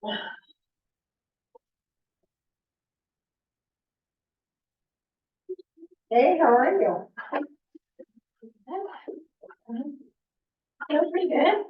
Hey, how are you? Feels pretty good.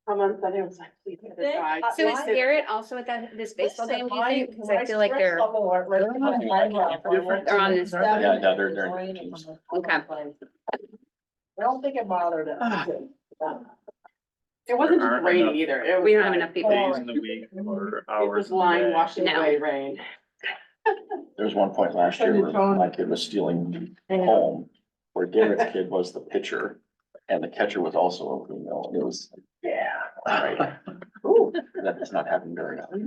Come on Sunday, it was like, please, I had to die. So is Garrett also at this baseball game, do you think? Because I feel like they're on this. Yeah, no, they're. Okay. I don't think it bothered him. It wasn't just Aren't raining enough either. It was We don't have like- enough people. Days in the week or It hours. was in the line day. washing No. away rain. There was one point last year where my kid was stealing home, where Garrett's kid was the pitcher. And the catcher was also a female, and it was, yeah, all right. Ooh. That does not happen very often.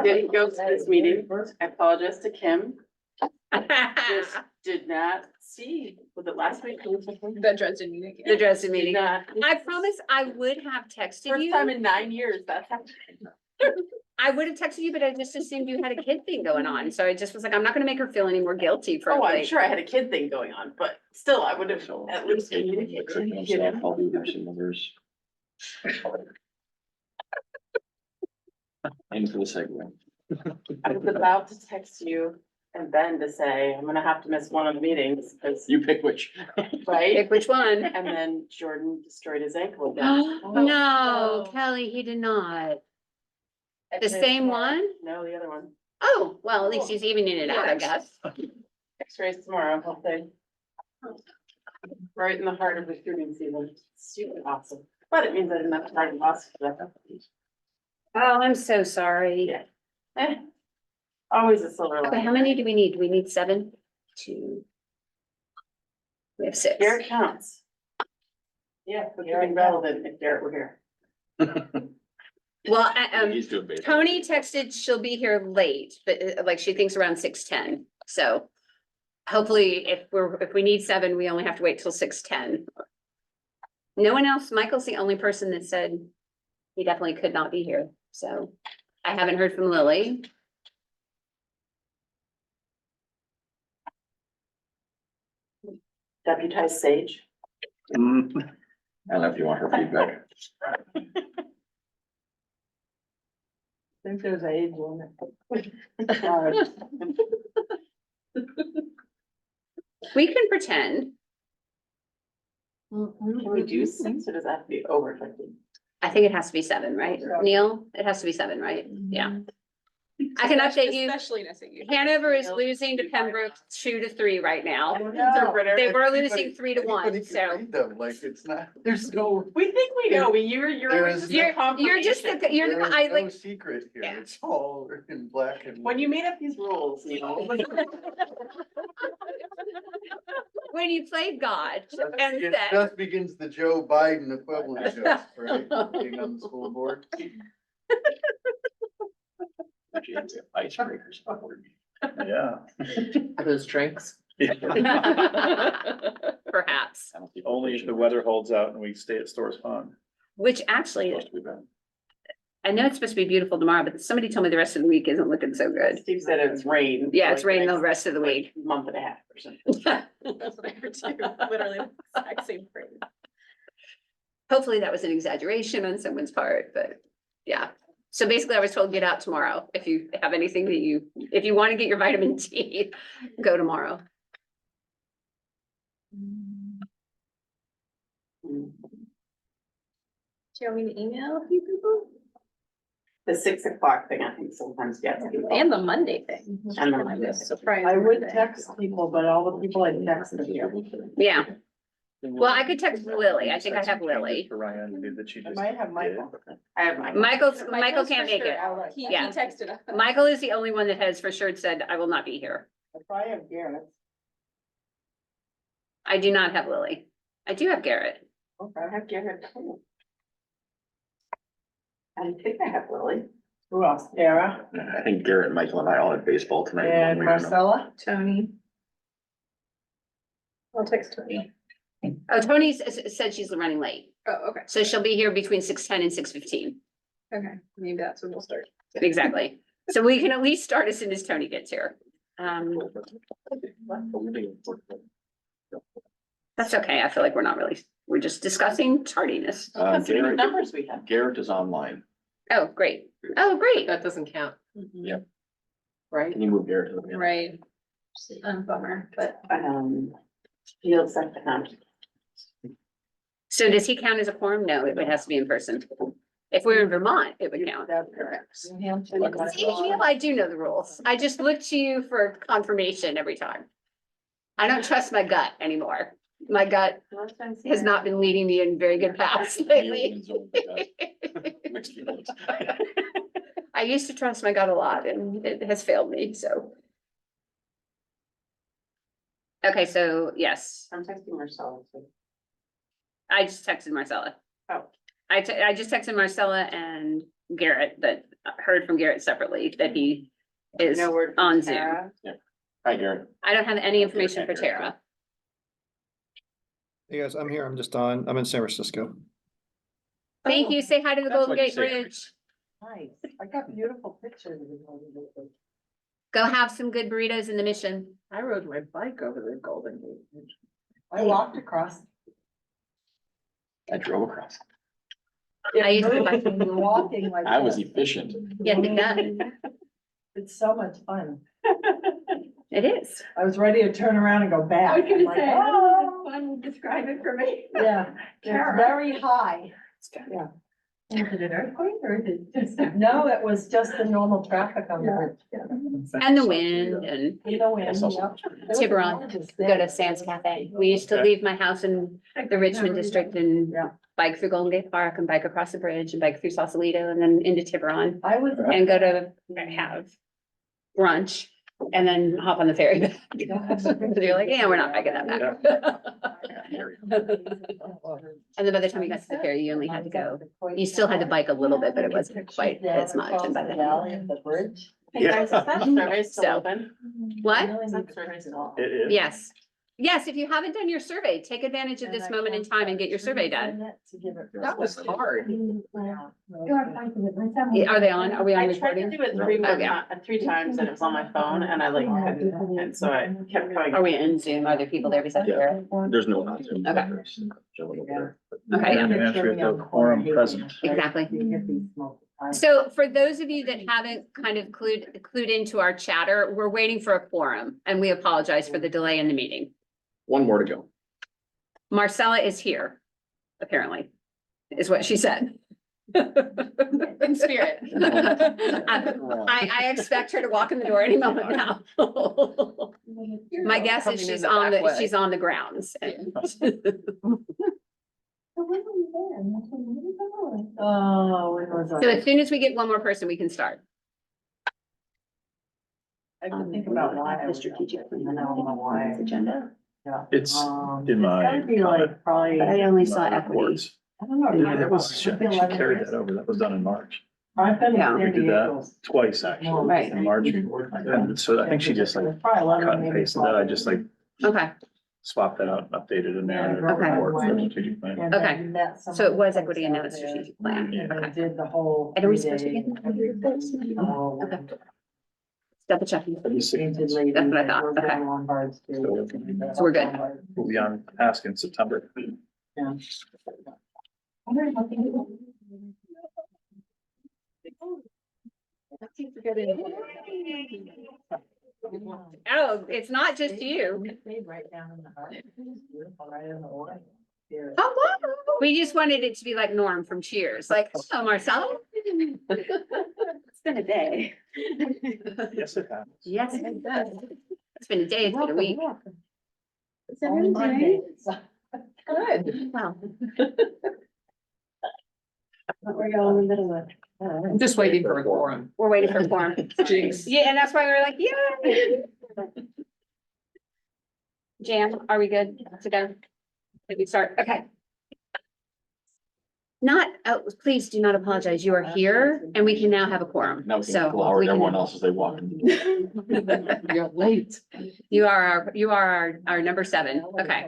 Didn't go to this meeting. I apologize to Kim. Just did not see, was it last week? The Dresden meeting. The Dresden Did meeting. not. I promise I would have texted First time you. in 9 years, that's happened. I would have texted you, but I just assumed you had a kid thing going on. So I just was like, I'm not gonna make her feel any more guilty for Oh, I'm like. sure I had a kid thing going on, but still, I would have So, at least like, communicated. tricking you know? himself, I'll do this and others. Into the segue. I was about to text you and Ben to say, I'm gonna have to miss one of the meetings, because, You pick which. right? Pick which one? And then Jordan destroyed his ankle again. No, Kelly, he did not. The same one? No, the other one. Oh, well, at least he's evening it out, I guess. X-rays tomorrow, I'll say. Right in the heart of recruiting season. Super awesome. But it means I didn't have to find loss. Oh, I'm so sorry. Yeah. Eh, always a silver Okay, lining. how many do we need? Do we need 7? 2. We have 6. Garrett counts. Yeah, but you're irrelevant if Garrett were here. Well, He's doing baseball. Tony texted she'll be here late, but like she thinks around 6:10. So hopefully if we need 7, we only have to wait till 6:10. No one else, Michael's the only person that said he definitely could not be here. So I haven't heard from Lily. Deputized Sage. I don't know if you want her feedback. I think there's age limit. We can pretend. Can we do 6 or does that have to be over 50? I think it has to be 7, right? Neil, it has to be 7, right? Yeah. I can update you. Especially in SAU. Hanover is losing to Pembroke 2-3 right now. No. They were losing 3-1, so. Like, it's not, there's no, We think we know, you're There always is just no- a You're just, confirmation. you're, there's I no like, secret here, Yeah. it's all in black and. When you made up these rules, you know. when you played God and It said, just begins the Joe Biden equivalent, just, right, being on the school board. Icebreakers. Yeah. Those drinks. perhaps, Only if the weather holds out and we stay at Storrs Pond. which actually, Supposed to be bad. I know it's supposed to be beautiful tomorrow, but somebody told me the rest of the week isn't looking so good. Steve said it's rain. Yeah, it's like, raining the next, rest of the like, week. Month and a half or something. That's what I heard too, literally the exact same phrase. Hopefully that was an exaggeration on someone's part, but yeah. So basically I was told, get out tomorrow. If you have anything that if you want to get your vitamin D, go tomorrow. Do you want me to email a few people? The 6 o'clock thing, I think sometimes gets people. And the Monday thing. And the Monday thing. Surprise. I would text people, but all the people I texted here. Yeah. Well, I could text Lily. I think I have Lily. For Ryan, that she I just might have Michael. I have my. Michael can't make it. He Yeah. texted us. Michael is the only one that has for sure said, I will not be here. I probably have Garrett. I do not have Lily. I do have Garrett. Okay. I have Garrett. too. I think I have Lily. Who else? Sarah I think Garrett, Michael and I all had baseball tonight. and Marcella. Tony. I'll text Tony. Oh, Tony said she's running late, Oh, okay, so she'll be here between 6:10 and 6:15. okay, maybe that's when we'll start. Exactly. So we can at least start as soon as Tony gets here. That's okay. I feel like we're just discussing tardiness. That's the Garrett, numbers we have. Garrett is online. Oh, great. Oh, great. That doesn't count. Right? Can you move Garrett to the? Right. Bummer, but Field second. So does he count as a quorum? No, it has to be in person. If we're in Vermont, it would count. That's correct. New Hampshire. See, Neil, I do know the rules. I just look to you for confirmation every time. I don't trust my gut anymore. My gut has not been leading me in very good paths lately. Mixed feelings. I used to trust my gut a lot and it has failed me, so. Okay, so yes, I'm texting Marcella. So. I just texted Marcella. Oh. I just texted Marcella and Garrett, but heard from Garrett separately that he is No word from on Zoom. Tara. Hi, Gary. I don't have any information for Tara. Hey guys, I'm here. I'm just on. I'm in San Francisco. Thank you. Say hi to the That's Golden what you Gate say. Bridge. Nice. I got beautiful pictures of it. Go have some good burritos in the Mission. I rode my bike over the Golden Gate. I walked across. I drove across. I used to- You're walking like. I was this. efficient. Get it done. It's so much fun. It is. I was ready to turn around and go back. I'm like, "Oh." Describe it for me. Yeah, it's very high. Yeah. Is it an earthquake or is it just? No, it was just the normal traffic on the bridge. And the wind and In the wind, That's also yep. true. It was Tiburon, gorgeous go day. to Sam's Cafe. We used to leave my house in the Richmond district and Yeah. bike through Golden Gate Park and bike across the bridge and bike through Sausalito and then into Tiburon I was. and go to have brunch and then hop on the ferry back. So you're like, yeah, we're not biking that back. And then by the time you got to the ferry, you only had to go, you still had to bike a little bit, but it wasn't quite as much. And by the Valley time, of the bridge. Hey guys, is that survey still So- open? what? Is that survey still? It is. Yes. Yes, if you haven't done your survey, take advantage of this moment in time and get your survey done. That was hard. Are they on? Are we on I tried to recording? do it three more Okay. three times and it was on my phone and I like couldn't, and so I kept going. Are we in Zoom? Are there people there besides Garrett? There's no. Okay. Okay, yeah. Quorum present. Exactly. So for those of you that haven't kind of clued into our chatter, we're waiting for a quorum and we apologize for the delay in the meeting. One more to go. Marcella is here, apparently, is what she said. In spirit. I expect her to walk in the door any moment now. My guess Coming is in she's the on back way. she's on the grounds. Oh, when was So I? as soon as we get one more person, we can start. I have to think about why. I The was- strategic plan. I don't know why. Agenda, Yeah. It's It's in my gotta be like probably, but I I only saw equity. reports. don't know. Yeah, That was, she Maybe she 11 carried years. that over. That was done in March. I've been Yeah. in We San did Diego. that twice, actually, Right. in March. And so I think she just like It's probably 11, cut and maybe pasted that. I 12. just like Okay, swapped that out, and updated in there. Yeah, and report for the right. strategic plan. And Okay. then met some So it of was the equity folks and now out it's there. strategic plan. Yeah. And Okay. I did the whole. And are we supposed to get 3-day them? Okay. Double checking. painted ladies That's what I that thought, were okay. down Lombards too. So we're good. We'll be on task in September. Yeah. Oh, it's not just you. Stayed right down in the heart. Beautiful, right in the water. Here. Oh, wow. We just wanted it to be like Norm from Cheers, like, oh, Marcelo. It's been a day. Yes, it has. Yes, it does. It's been a day, it's been a week. It's on Monday. Good. Wow. We're going in the middle of it. I'm just waiting for a quorum. We're waiting for form. Jinx. Yeah, and that's why we were like, yeah. Jan, are we good to go? Did we start? Okay. Not, oh, please do not apologize. You are here and we can now have a quorum. Now we can So glower we at can- everyone else as they walk in. You're late. You are our number 7. Okay.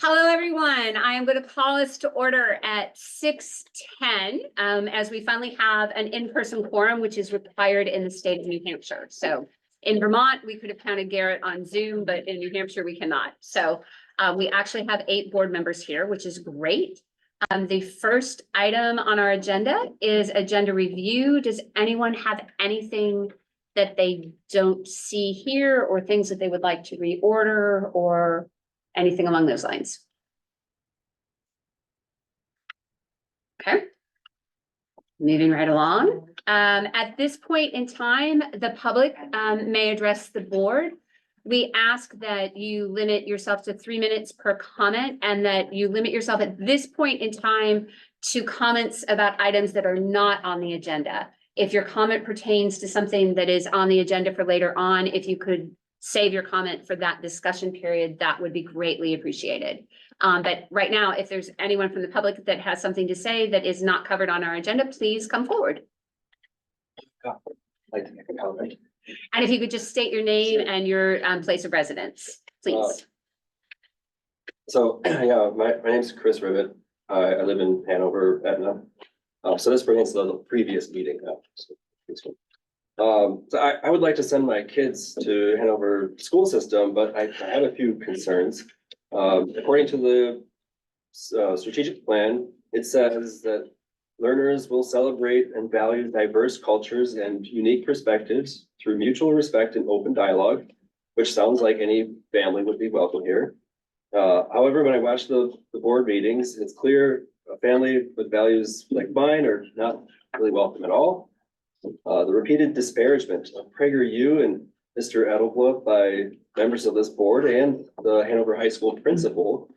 Hello, everyone. I am going to call us to order at 6:10, as we finally have an in-person quorum, which is required in the state of New Hampshire. So in Vermont, we could have counted Garrett on Zoom, but in New Hampshire, we cannot. So we actually have 8 board members here, which is great. The first item on our agenda is agenda review. Does anyone have anything that they don't see here or things that they would like to reorder or anything along those lines? Okay, Moving right along. At this point in time, the public may address the board. We ask that you limit yourself to 3 minutes per comment and that you limit yourself at this point in time to comments about items that are not on the agenda. If your comment pertains to something that is on the agenda for later on, if you could save your comment for that discussion period, that would be greatly appreciated. But right now, if there's anyone from the public that has something to say that is not covered on our agenda, please come forward. Like to make a comment. And if you could just state your name and your place of residence, please. So, yeah, my name's Chris Rivet. I live in Hanover, Etna. So this brings to the previous meeting. So I would like to send my kids to Hanover school system, but I have a few concerns. According to the strategic plan, it says that learners will celebrate and value diverse cultures and unique perspectives through mutual respect and open dialogue, which sounds like any family would be welcome here. However, when I watch the board meetings, it's clear a family with values like mine are not really welcome at all. The repeated disparagement of PragerU and Mr. Edelbluth by members of this board and the Hanover High School principal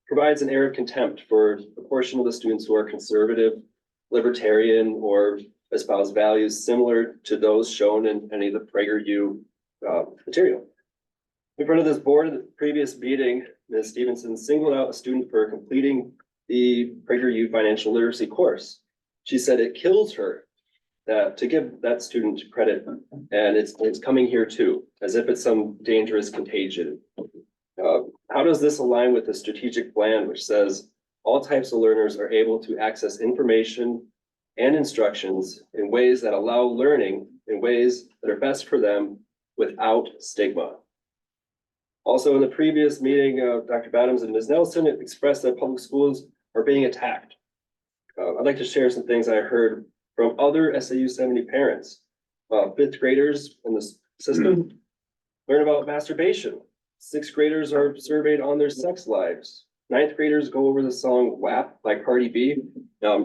provides an air of contempt for a portion of the students who are conservative, libertarian, or espouse values similar to those shown in any of the PragerU material. In front of this board, at the previous meeting, Ms. Stevenson singled out a student for completing the PragerU financial literacy course. She said it kills her to give that student credit, and it's coming here too, as if it's some dangerous contagion. How does this align with the strategic plan, which says all types of learners are able to access information and instructions in ways that allow learning in ways that are best for them without stigma? Also, in the previous meeting, Dr. Badams and Ms. Nelson expressed that public schools are being attacked. I'd like to share some things I heard from other SAU70 parents. Fifth graders in the system learn about masturbation. Sixth graders are surveyed on their sex lives. Ninth graders go over the song WAP by Cardi B. I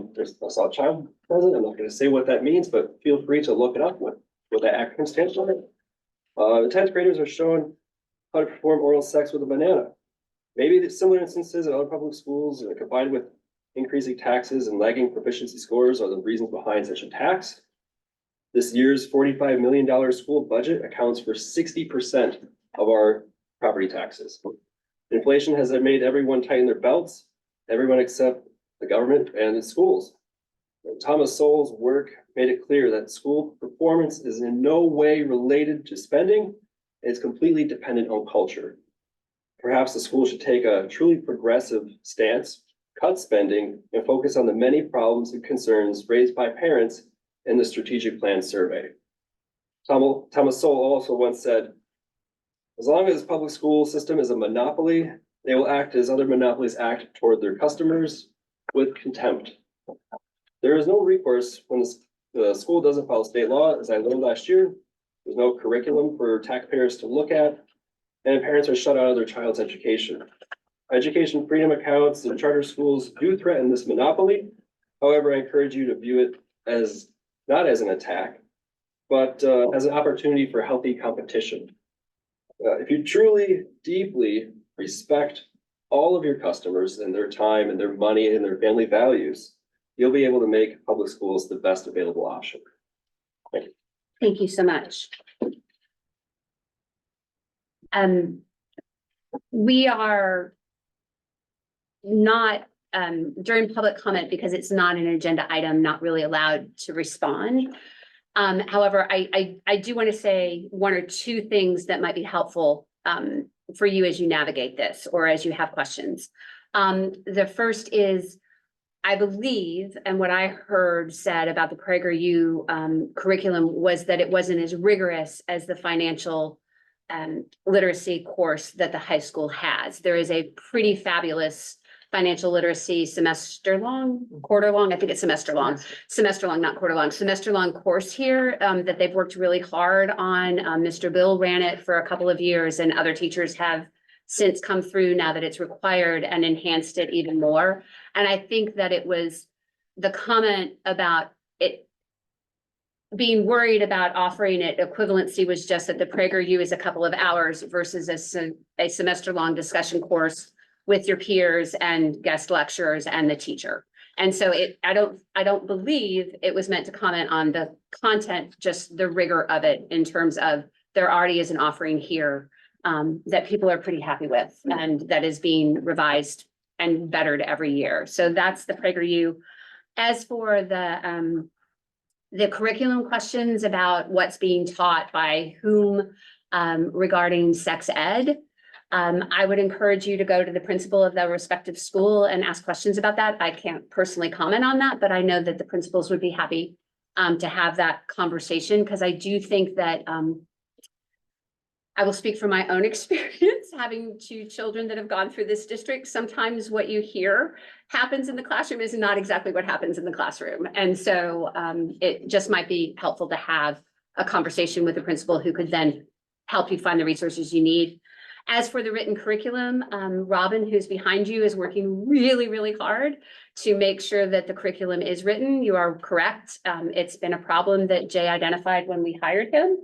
saw a child present. I'm not going to say what that means, but feel free to look it up what that acronym stands for. The 10th graders are shown how to perform oral sex with a banana. Maybe the similar instances in other public schools combined with increasing taxes and lagging proficiency scores are the reasons behind such a tax. This year's $45 million school budget accounts for 60% of our property taxes. Inflation has made everyone tighten their belts, everyone except the government and the schools. Thomas Sowell's work made it clear that school performance is in no way related to spending. It's completely dependent on culture. Perhaps the school should take a truly progressive stance, cut spending, and focus on the many problems and concerns raised by parents in the strategic plan survey. Thomas Sowell also once said, as long as the public school system is a monopoly, they will act as other monopolies act toward their customers with contempt. There is no recourse when the school doesn't follow state law, as I learned last year. There's no curriculum for taxpayers to look at, and parents are shut out of their child's education. Education freedom accounts and charter schools do threaten this monopoly. However, I encourage you to view it as not as an attack, but as an opportunity for healthy competition. If you truly, deeply respect all of your customers and their time and their money and their family values, you'll be able to make public schools the best available option. Thank you. Thank you so much. We are not, during public comment, because it's not an agenda item, not really allowed to respond. However, I do want to say one or two things that might be helpful for you as you navigate this or as you have questions. The first is, I believe, and what I heard said about the PragerU curriculum was that it wasn't as rigorous as the financial literacy course that the high school has. There is a pretty fabulous financial literacy semester long, quarter long, I think it's semester long, not quarter long, semester long course here that they've worked really hard on. Mr. Bill ran it for a couple of years and other teachers have since come through now that it's required and enhanced it even more. And I think that it was the comment about it being worried about offering it equivalency was just that the PragerU is a couple of hours versus a semester-long discussion course with your peers and guest lecturers and the teacher. And so I don't believe it was meant to comment on the content, just the rigor of it in terms of there already is an offering here that people are pretty happy with and that is being revised and bettered every year. So that's the PragerU. As for the curriculum questions about what's being taught by whom regarding sex ed, I would encourage you to go to the principal of the respective school and ask questions about that. I can't personally comment on that, but I know that the principals would be happy to have that conversation, because I do think that I will speak from my own experience, having two children that have gone through this district. Sometimes what you hear happens in the classroom is not exactly what happens in the classroom. And so it just might be helpful to have a conversation with the principal who could then help you find the resources you need. As for the written curriculum, Robin, who's behind you, is working really, really hard to make sure that the curriculum is written. You are correct. It's been a problem that Jay identified when we hired him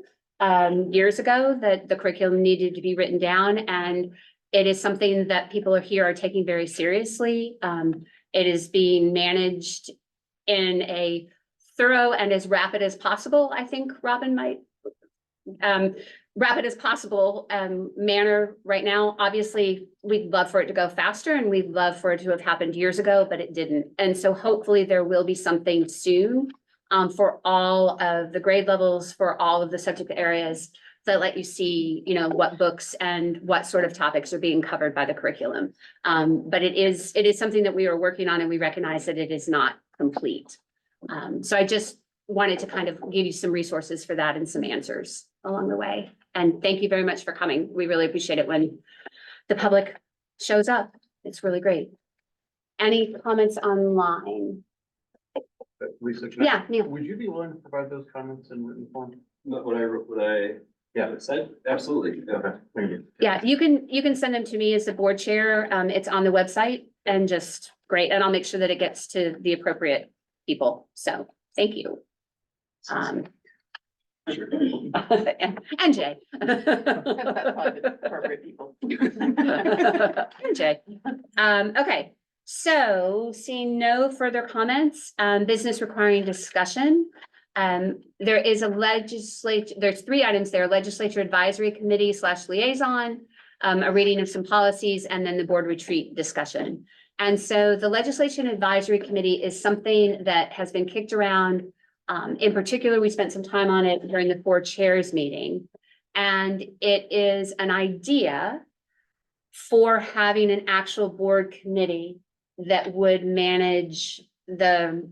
years ago, that the curriculum needed to be written down, and it is something that people here are taking very seriously. It is being managed in a thorough and as rapid as possible, I think Robin might, rapid as possible manner right now. Obviously, we'd love for it to go faster and we'd love for it to have happened years ago, but it didn't. And so hopefully there will be something soon for all of the grade levels, for all of the subject areas that let you see, you know, what books and what sort of topics are being covered by the curriculum. But it is something that we are working on, and we recognize that it is not complete. So I just wanted to kind of give you some resources for that and some answers along the way. And thank you very much for coming. We really appreciate it when the public shows up. It's really great. Any comments online? Lisa, Yeah, Neil. would you be willing to provide those comments in written form? What I said, absolutely. Okay, thank you. Yeah, you can send them to me as the board chair. It's on the website, and just great. And I'll make sure that it gets to the appropriate people. So thank you. And Jay. Appropriate people. And Jay. Okay, so seeing no further comments, business requiring discussion. There is there's 3 items there: legislature advisory committee / liaison, a reading of some policies, and then the board retreat discussion. And so the legislation advisory committee is something that has been kicked around. In particular, we spent some time on it during the 4 chairs meeting, and it is an idea for having an actual board committee that would manage the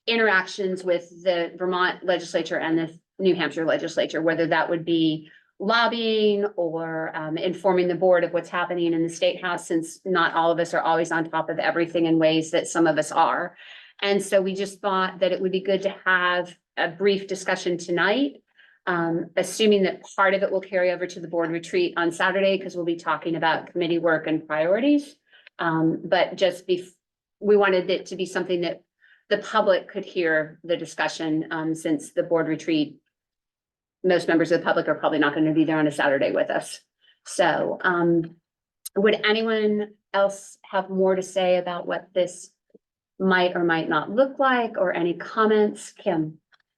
interactions with the Vermont legislature and the New Hampshire legislature, whether that would be lobbying or informing the board of what's happening in the state house, since not all of us are always on top of everything in ways that some of us are. And so we just thought that it would be good to have a brief discussion tonight, assuming that part of it will carry over to the board retreat on Saturday, because we'll be talking about committee work and priorities. But just we wanted it to be something that the public could hear the discussion, since the board retreat, most members of the public are probably not going to be there on a Saturday with us. So would anyone else have more to say about what this might or might not look like, or any comments? Kim?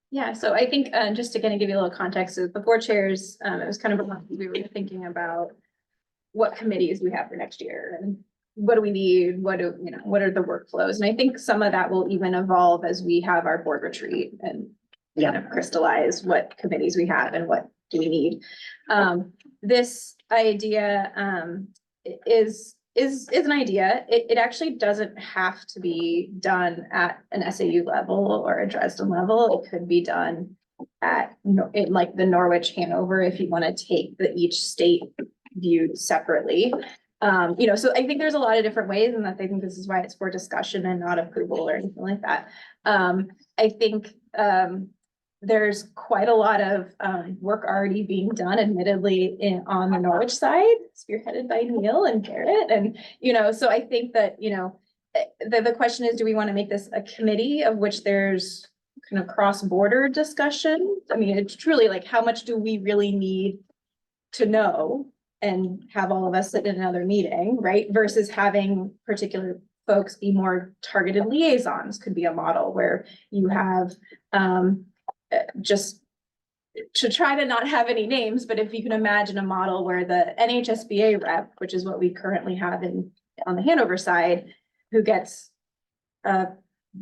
Yeah, so I think just to kind of give you a little context, so the board chairs, it was kind of, we were thinking about what committees we have for next year and what do we need? What are the workflows? And I think some of that will even evolve as we have our board retreat and kind of crystallize what committees we have and what do we need. This idea is an idea. It actually doesn't have to be done at an SAU level or a Dresden level. It could be done at like the Norwich, Hanover, if you want to take each state viewed separately. So I think there's a lot of different ways, and I think this is why it's for discussion and not approval or anything like that. I think there's quite a lot of work already being done, admittedly, on the Norwich side, spearheaded by Neil and Garrett. And, so I think that, the question is, do we want to make this a committee of which there's kind of cross-border discussion? I mean, it's truly like, how much do we really need to know and have all of us sit in another meeting, right? Versus having particular folks be more targeted liaisons could be a model where you have just to try to not have any names, but if you can imagine a model where the NHSBA rep, which is what we currently have on the Hanover side, who gets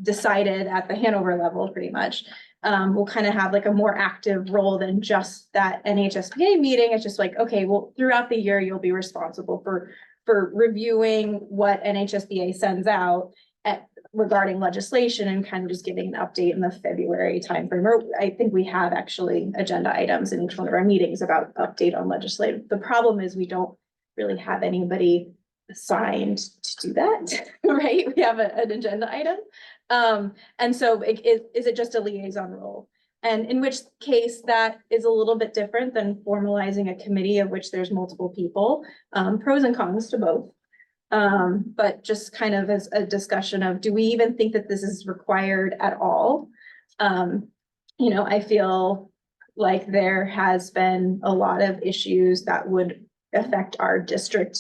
decided at the Hanover level pretty much, will kind of have like a more active role than just that NHSBA meeting. It's just like, okay, well, throughout the year, you'll be responsible for reviewing what NHSBA sends out regarding legislation and kind of just giving an update in the February timeframe. Or I think we have actually agenda items in each one of our meetings about update on legislative. The problem is we don't really have anybody assigned to do that, right? We have an agenda item. And so is it just a liaison role? And in which case that is a little bit different than formalizing a committee of which there's multiple people, pros and cons to both. But just kind of as a discussion of, do we even think that this is required at all? You know, I feel like there has been a lot of issues that would affect our district,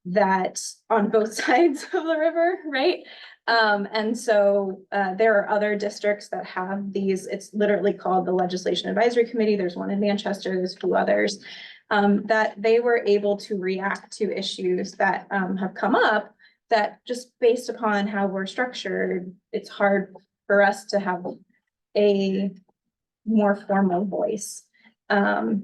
that on both sides of the river, right? And so there are other districts that have these, it's literally called the Legislation Advisory Committee. There's one in Manchester, there's a few others, that they were able to react to issues that have come up that just based upon how we're structured, it's hard for us to have a more formal voice. So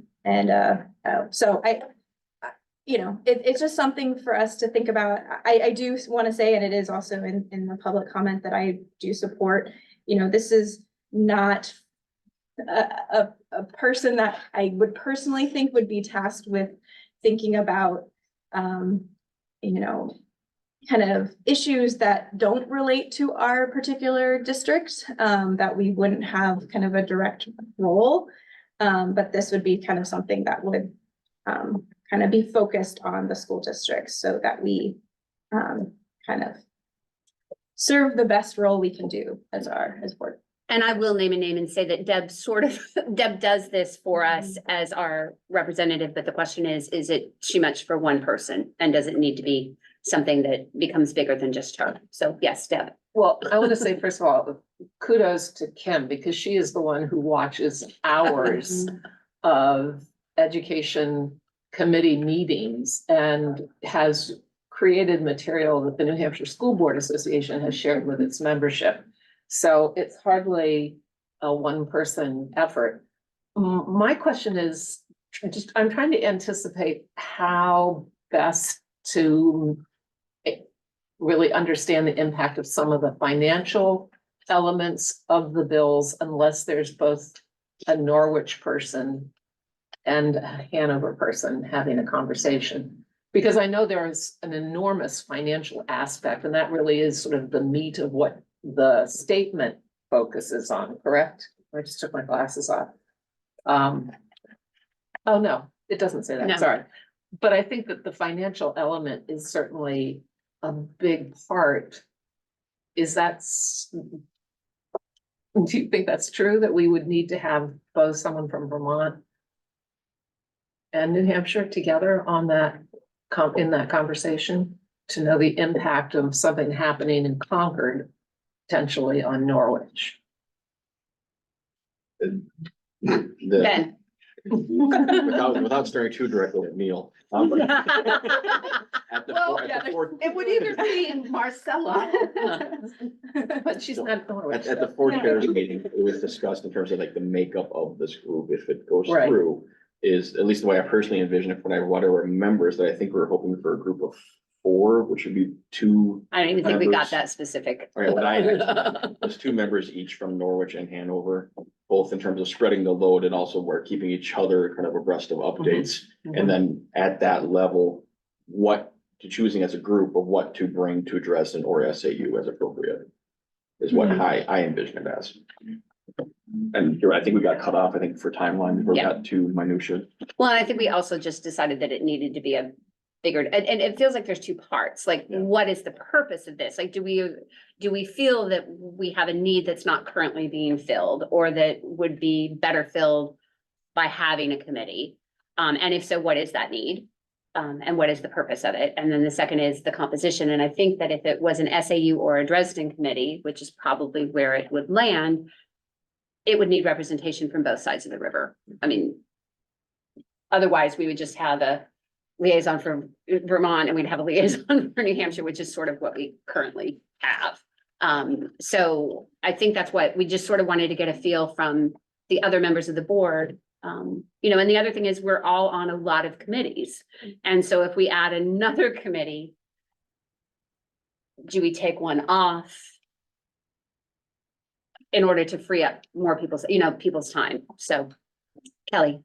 you know, it's just something for us to think about. I do want to say, and it is also in the public comment that I do support, you know, this is not a person that I would personally think would be tasked with thinking about, you know, kind of issues that don't relate to our particular district, that we wouldn't have kind of a direct role. But this would be kind of something that would kind of be focused on the school districts so that we kind of serve the best role we can do as board. And I will name a name and say that Deb does this for us as our representative, but the question is it too much for one person? And does it need to be something that becomes bigger than just her? So yes, Deb. Well, I want to say, first of all, kudos to Kim, because she is the one who watches hours of education committee meetings and has created material that the New Hampshire School Board Association has shared with its membership. So it's hardly a one-person effort. My question is, I'm trying to anticipate how best to really understand the impact of some of the financial elements of the bills, unless there's both a Norwich person and a Hanover person having a conversation. Because I know there is an enormous financial aspect, and that really is sort of the meat of what the statement focuses on, correct? I just took my glasses off. Oh, no, it doesn't say that, No. sorry. But I think that the financial element is certainly a big part. Do you think that's true, that we would need to have both someone from Vermont and New Hampshire together on that, in that conversation, to know the impact of something happening in Concord, potentially on Norwich? Ben. Without staring too directly at Neil. At the fourth- It would either be in Marcella. But she's not Norwich. At the four chairs meeting, it was discussed in terms of like the makeup of this group, if it goes Right. through, is at least the way I personally envision it, when I whatever members that I think we're hoping for a group of 4, which would be 2. I don't even think we got Members. that specific. All right, what I actually, there's 2 members each from Norwich and Hanover, both in terms of spreading the load and also we're keeping each other kind of abreast of updates. And then at that level, what to choosing as a group of what to bring to address an or SAU as appropriate is what I envision it as. And you're right, I think we got cut off, I think, for timeline, we Yeah. got to minutia. Well, and I think we also just decided that it needed to be a figured, and it feels like there's two parts, like, Yeah. what is the purpose of this? Like, do we feel that we have a need that's not currently being filled, or that would be better filled by having a committee? And if so, what is that need? And what is the purpose of it? And then the second is the composition, and I think that if it was an SAU or a Dresden committee, which is probably where it would land, it would need representation from both sides of the river. I mean, otherwise, we would just have a liaison from Vermont and we'd have a liaison for New Hampshire, which is sort of what we currently have. So I think that's what we just sort of wanted to get a feel from the other members of the board. And the other thing is we're all on a lot of committees. And so if we add another committee, do we take one off in order to free up more people's time? So Kelly.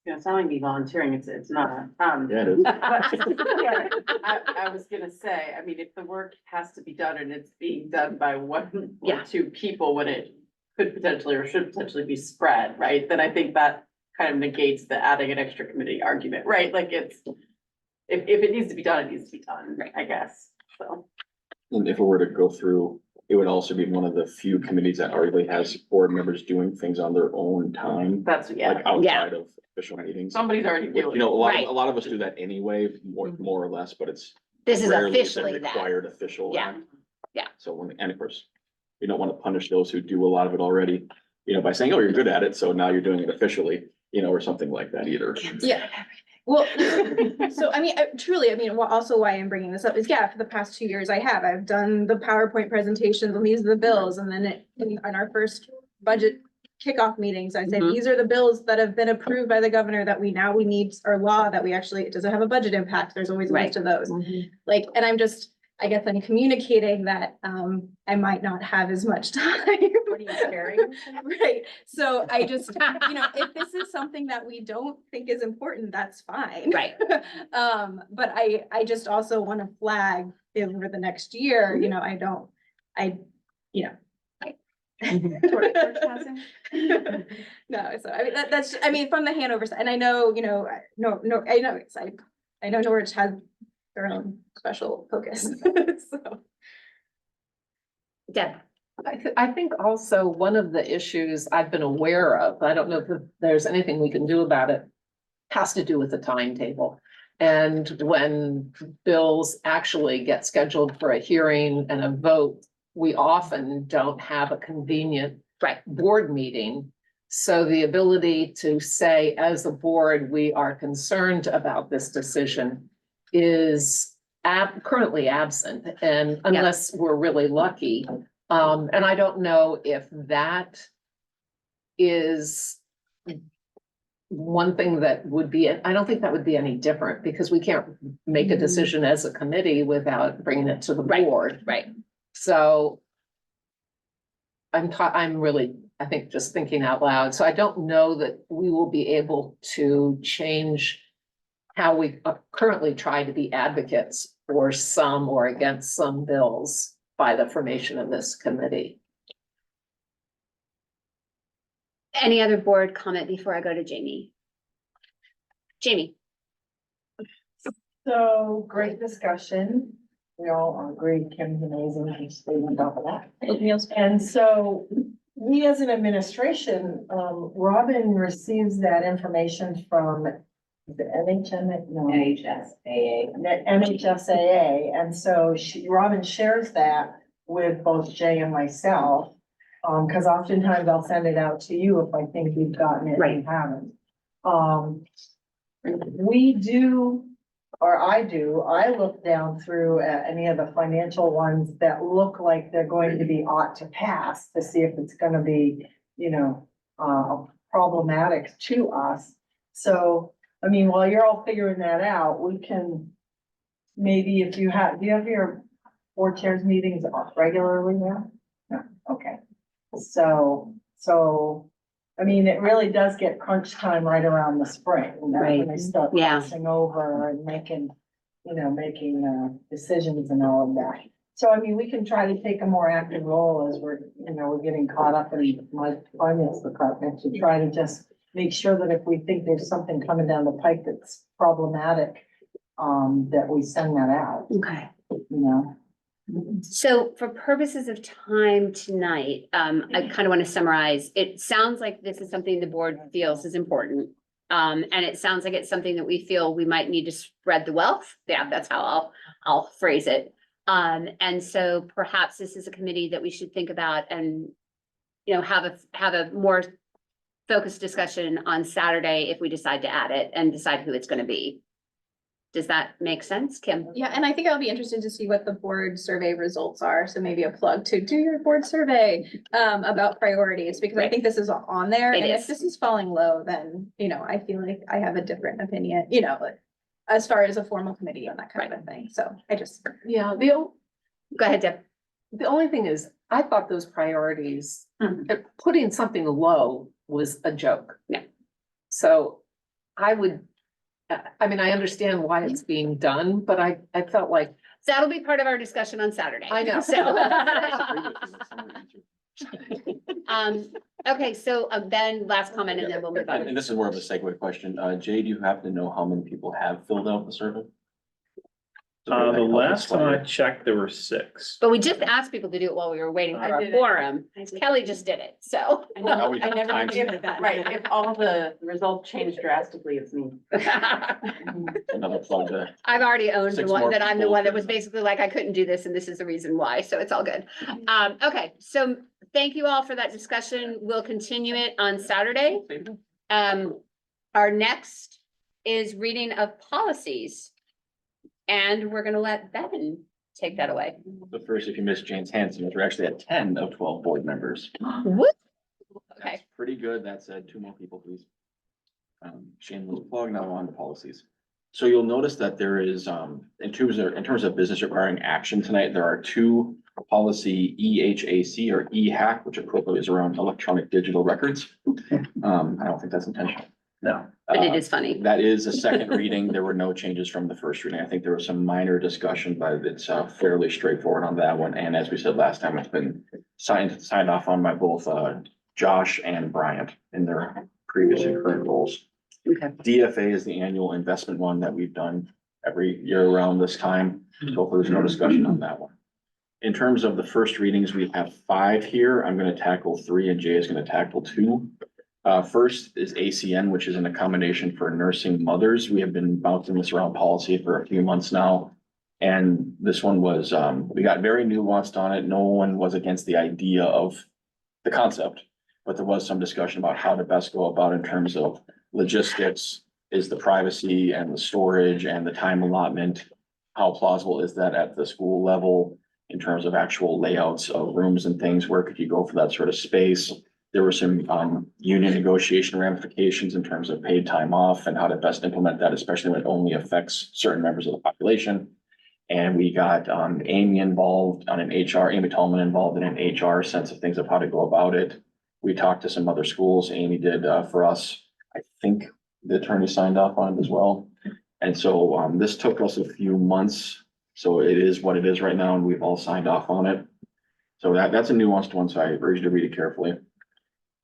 It's not like me volunteering, it's not, Yeah, it is. I was gonna say, I mean, if the work has to be done and it's being done by one or Yeah. two people when it could potentially or should potentially be spread, right? Then I think that kind of negates the adding an extra committee argument, right? Like if it needs to be done, it needs to be done, Right. I guess, so. And if it were to go through, it would also be one of the few committees that arguably has board members doing things on their own time, That's, yeah, like outside of official meetings. somebody's already Which, doing. you know, Right. a lot of us do that anyway, more or less, but it's This is rarely officially the that. required official. Yeah. Yeah. So and of course, you don't want to punish those who do a lot of it already, by saying, oh, you're good at it, so now you're doing it officially, or something like that either. Yeah. Well, so I mean, truly, also why I'm bringing this up is, for the past 2 years I've done the PowerPoint presentations and these are the bills. And then in our first budget kickoff meetings, I said, Mhm. these are the bills that have been approved by the governor that we need, our law that it doesn't have a budget impact. There's always a list of those. Like, and I guess I'm communicating that, I might not have as much time. What are you sharing? Right, so I just, if this is something that we don't think is important, that's fine. Right. But I just also want to flag over the next year, No, so I mean, that's, from the Hanover side, and I know, I know Norwich has their own special focus, so. Deb. I think also one of the issues I've been aware of, I don't know if there's anything we can do about it, has to do with the timetable. And when bills actually get scheduled for a hearing and a vote, we often don't have a convenient board meeting. So the ability to say, as a board, we are concerned about this decision is currently absent. And unless we're really lucky, and I don't know if that is one thing that would be, I don't think that would be any different because we can't make a decision as a committee without bringing it to the board. Right. So I'm really, I think, just thinking out loud. So I don't know that we will be able to change how we currently try to be advocates for some or against some bills by the formation of this committee. Any other board comment before I go to Jamie? Jamie. So great discussion. We all agree Kim's amazing. She's staying on top of that. And so we as an administration, Robin receives that information from the NHM, no. NHSAA. NHSAA. And so Robin shares that with both Jay and myself. Because oftentimes I'll send it out to you if I think you've gotten it and haven't. We do, or I look down through any of the financial ones that look like they're going to be ought to pass to see if it's gonna be, problematic to us. So, while you're all figuring that out, we can maybe do you have your board chairs meetings regularly now? No, okay. So, it really does get crunch time right around the spring. And that's when they start crossing over and making decisions and all of that. So, we can try to take a more active role as we're getting caught up in my finance department to try to just make sure that if we think there's something coming down the pike that's problematic, that we send that out, Okay. you know? So for purposes of time tonight, I kind of want to summarize. It sounds like this is something the board feels is important. And it sounds like it's something that we feel we might need to spread the wealth. Yeah, that's how I'll phrase it. And so perhaps this is a committee that we should think about and, you know, have a more focused discussion on Saturday if we decide to add it and decide who it's going to be. Does that make sense, Kim? Yeah, and I think I'll be interested to see what the board survey results are. So maybe a plug to do your board survey about priorities, because I Right. think this is on there. It And is. if this is falling low, then, you know, I feel like I have a different opinion, you know, like, as far as a formal committee and that kind of a thing. So I just, Yeah, Go ahead, Deb. the only thing is, I thought those priorities, Mhm. putting something low was a joke. Yeah. So I would, I mean, I understand why it's being done, but I felt like, So that'll be part of our discussion on Saturday. I know. Okay, so Ben, last comment and then we'll move on. And this is more of a segue question. Jay, do you happen to know how many people have filled out the survey? The last time I checked, there were 6. But we just asked people to do it while we were waiting for our quorum. Kelly just did it, so. I know, we I have never time. did that. Right, if all the results change drastically, it's me. Another plug to. I've already owned the 6 one more that I'm the people. one that was basically like, I couldn't do this and this is the reason why, so it's all good. Okay, so thank you all for that discussion. We'll continue it on Saturday. Our next is reading of policies. And we're gonna let Ben take that away. But first, if you missed James Hansen, we're actually at 10 of 12 board members. Whoop. That's Okay, pretty good. That said, 2 more people, please. Shameless plug, now on to policies. So you'll notice that there is, in terms of business requiring action tonight, there are 2 policy EHAC or EHAC, which appropriately is around electronic digital records. I don't think that's intentional. No. but it is funny. That is a second reading. There were no changes from the first reading. I think there was some minor discussion, but it's fairly straightforward on that one. And as we said last time, it's been signed off on by both Josh and Bryant in their previous and current roles. Okay. DFA is the annual investment one that we've done every year around this time. So there's no discussion on that one. In terms of the first readings, we have 5 here. I'm going to tackle 3 and Jay is going to tackle 2. First is ACN, which is an accommodation for nursing mothers. We have been bouncing this around policy for a few months now. And this one was, we got very nuanced on it. No one was against the idea of the concept, but there was some discussion about how to best go about in terms of logistics, is the privacy and the storage and the time allotment. How plausible is that at the school level in terms of actual layouts of rooms and things? Where could you go for that sort of space? There were some union negotiation ramifications in terms of paid time off and how to best implement that, especially when it only affects certain members of the population. And we got Amy involved on Amy Tallman involved in an HR sense of things of how to go about it. We talked to some other schools. Amy did for us. I think the attorney signed off on it as well. And so this took us a few months. So it is what it is right now, and we've all signed off on it. So that's a nuanced one, so I urge you to read it carefully.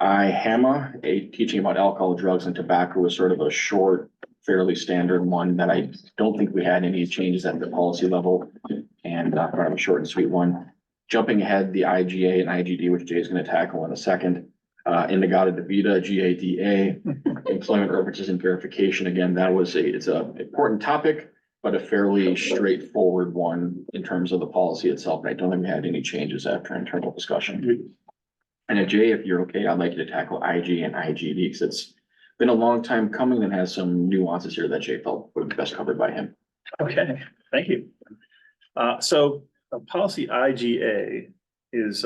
HAMA, a teaching about alcohol, drugs, and tobacco, was sort of a short, fairly standard one that I don't think we had any changes at the policy level, and kind of a short and sweet one. Jumping ahead, the IGA and IGD, which Jay is going to tackle in a second. Indagata Devita, GADA, employment references and verification. Again, it's a important topic, but a fairly straightforward one in terms of the policy itself. And I don't think we had any changes after internal discussion. And Jay, if you're okay, I'd like you to tackle IG and IGD because it's been a long time coming and has some nuances here that Jay felt would be best covered by him. Okay, thank you. So policy IGA is,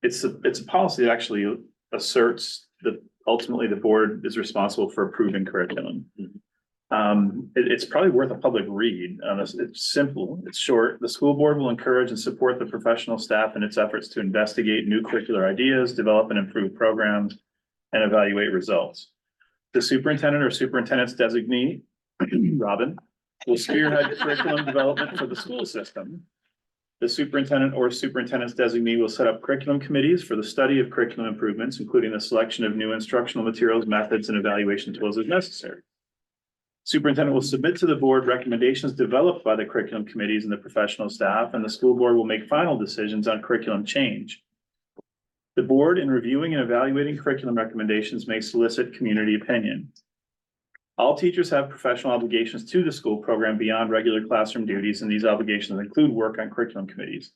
it's a policy that actually asserts that ultimately the board is responsible for approving curriculum. It's probably worth a public read. It's simple, it's short. The school board will encourage and support the professional staff in its efforts to investigate new curricular ideas, develop and improve programs, and evaluate results. The superintendent or superintendent's designee, Robin, will spearhead curriculum development for the school system. The superintendent or superintendent's designee will set up curriculum committees for the study of curriculum improvements, including the selection of new instructional materials, methods, and evaluation tools as necessary. Superintendent will submit to the board recommendations developed by the curriculum committees and the professional staff, and the school board will make final decisions on curriculum change. The board, in reviewing and evaluating curriculum recommendations, may solicit community opinion. All teachers have professional obligations to the school program beyond regular classroom duties, and these obligations include work on curriculum committees.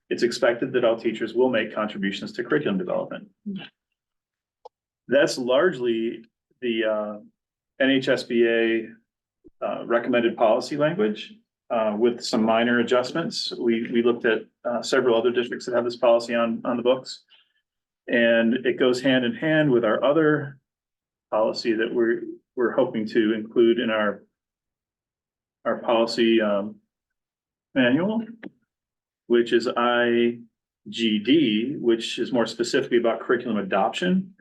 It's expected that all teachers will make contributions to curriculum development. That's largely the NHSBA recommended policy language with some minor adjustments. We looked at several other districts that have this policy on the books. And it goes hand in hand with our other policy that we're hoping to include in our policy manual, which is IGD, which is more specifically about curriculum adoption.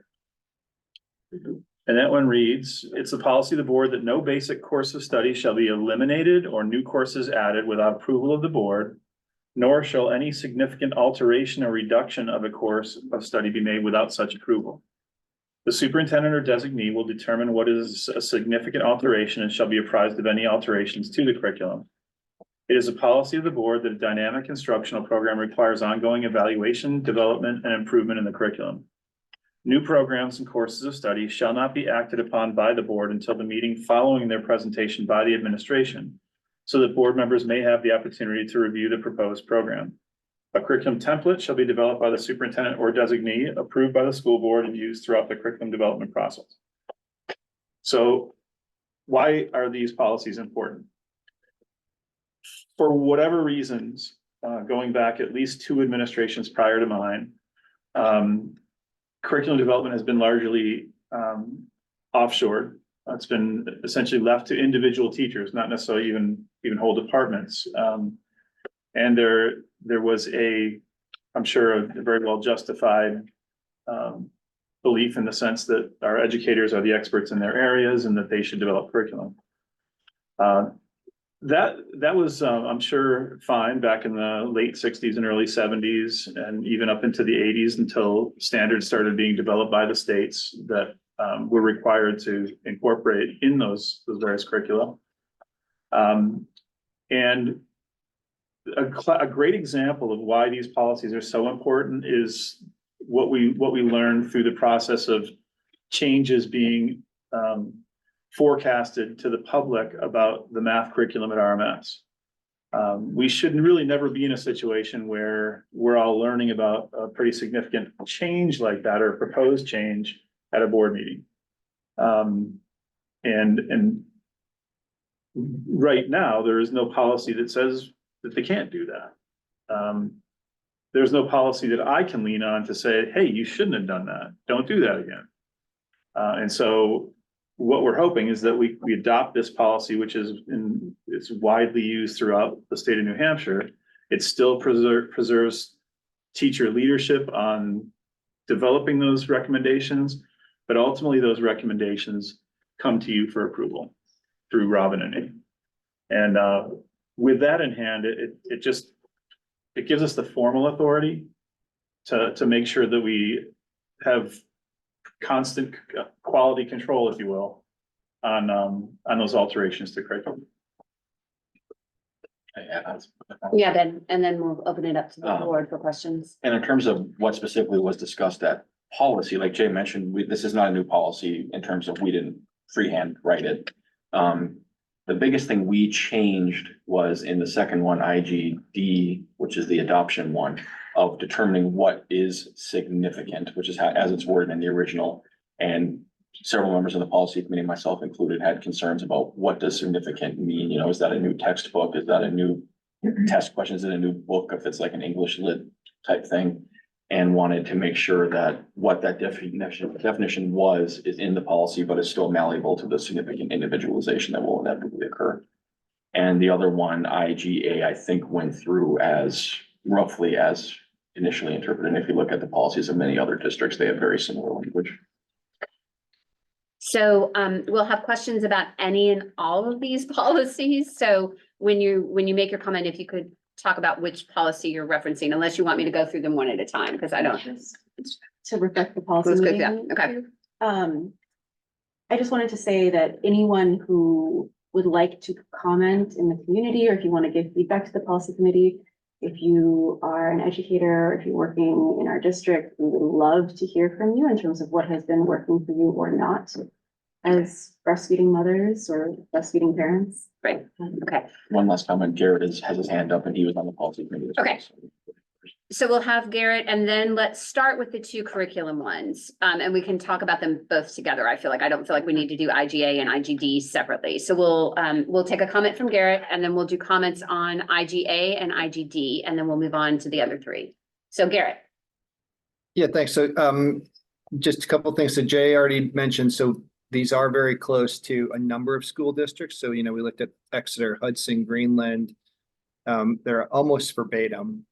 And that one reads, it's the policy of the board that no basic course of study shall be eliminated or new courses added without approval of the board, nor shall any significant alteration or reduction of a course of study be made without such approval. The superintendent or designee will determine what is a significant alteration and shall be apprised of any alterations to the curriculum. It is a policy of the board that a dynamic instructional program requires ongoing evaluation, development, and improvement in the curriculum. New programs and courses of study shall not be acted upon by the board until the meeting following their presentation by the administration, so that board members may have the opportunity to review the proposed program. A curriculum template shall be developed by the superintendent or designee, approved by the school board, and used throughout the curriculum development process. So why are these policies important? For whatever reasons, going back at least 2 administrations prior to mine, curriculum development has been largely offshored. It's been essentially left to individual teachers, not necessarily even whole departments. And there was I'm sure, a very well justified belief in the sense that our educators are the experts in their areas and that they should develop curriculum. That was, I'm sure, fine back in the late 60s and early 70s, and even up into the 80s until standards started being developed by the states that were required to incorporate in those various curricula. And a great example of why these policies are so important is what we learned through the process of changes being forecasted to the public about the math curriculum at RMS. We should really never be in a situation where we're all learning about a pretty significant change like that or proposed change at a board meeting. And right now, there is no policy that says that they can't do that. There's no policy that I can lean on to say, hey, you shouldn't have done that. Don't do that again. And so what we're hoping is that we adopt this policy, which it's widely used throughout the state of New Hampshire. It still preserves teacher leadership on developing those recommendations, but ultimately those recommendations come to you for approval through Robin and me. And with that in hand, it gives us the formal authority to make sure that we have constant quality control, if you will, on those alterations to curriculum. Yeah, and then we'll open it up to the board for questions. And in terms of what specifically was discussed at policy, like Jay mentioned, this is not a new policy in terms of we didn't freehand write it. The biggest thing we changed was in the second one, IGD, which is the adoption one, of determining what is significant, which is how, as it's worded in the original. And several members of the policy committee, myself included, had concerns about what does significant mean? You know, is that a new textbook? Is that a new test question? Is it a new book if it's like an English lit type thing? And wanted to make sure that what that definition was is in the policy, but is still malleable to the significant individualization that will inevitably occur. And the other one, IGA, I think went through as roughly as initially interpreted. And if you look at the policies of many other districts, they have very similar language. So we'll have questions about any and all of these policies. So when you make your comment, if you could talk about which policy you're referencing, unless you want me to go through them one at a time, because I don't. To reflect the policy. Let's go meeting. through that. Okay. I just wanted to say that anyone who would like to comment in the community, or if you want to give feedback to the policy committee, if you are an educator, if you're working in our district, we would love to hear from you in terms of what has been working for you or not as breastfeeding mothers or breastfeeding parents. Right. Okay. One last comment, Garrett has his hand up and he was on the policy committee. as well, Okay. so. So we'll have Garrett, and then let's start with the two curriculum ones. And we can talk about them both together. I don't feel like we need to do IGA and IGD separately. So we'll take a comment from Garrett, and then we'll do comments on IGA and IGD, and then we'll move on to the other three. So Garrett. Yeah, thanks. So just a couple of things that Jay already mentioned. So these are very close to a number of school districts. So, we looked at Exeter, Hudson, Greenland. They're almost verbatim.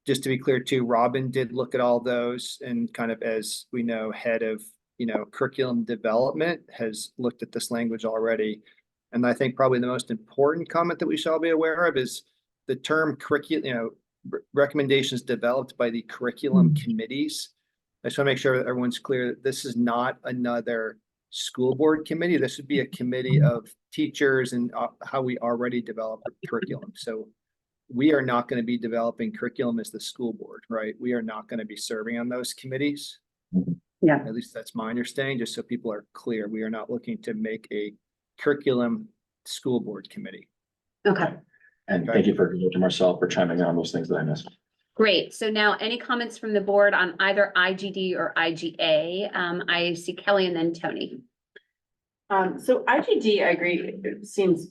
Just to be clear too, Robin did look at all those and kind of, as we know, head of, curriculum development has looked at this language already. And I think probably the most important comment that we shall be aware of is the term curriculum, recommendations developed by the curriculum committees. I just want to make sure that everyone's clear that this is not another school board committee. This would be a committee of teachers and how we already develop curriculum. So we are not going to be developing curriculum as the school board, right? We are not going to be serving on those committees. Yeah. At least that's my understanding, just so people are clear. We are not looking to make a curriculum school board committee. Okay. And thank you to Marcel for chiming in on those things that I missed. Great. So now any comments from the board on either IGD or IGA? I see Kelly and then Tony. So IGD, I agree, it seems,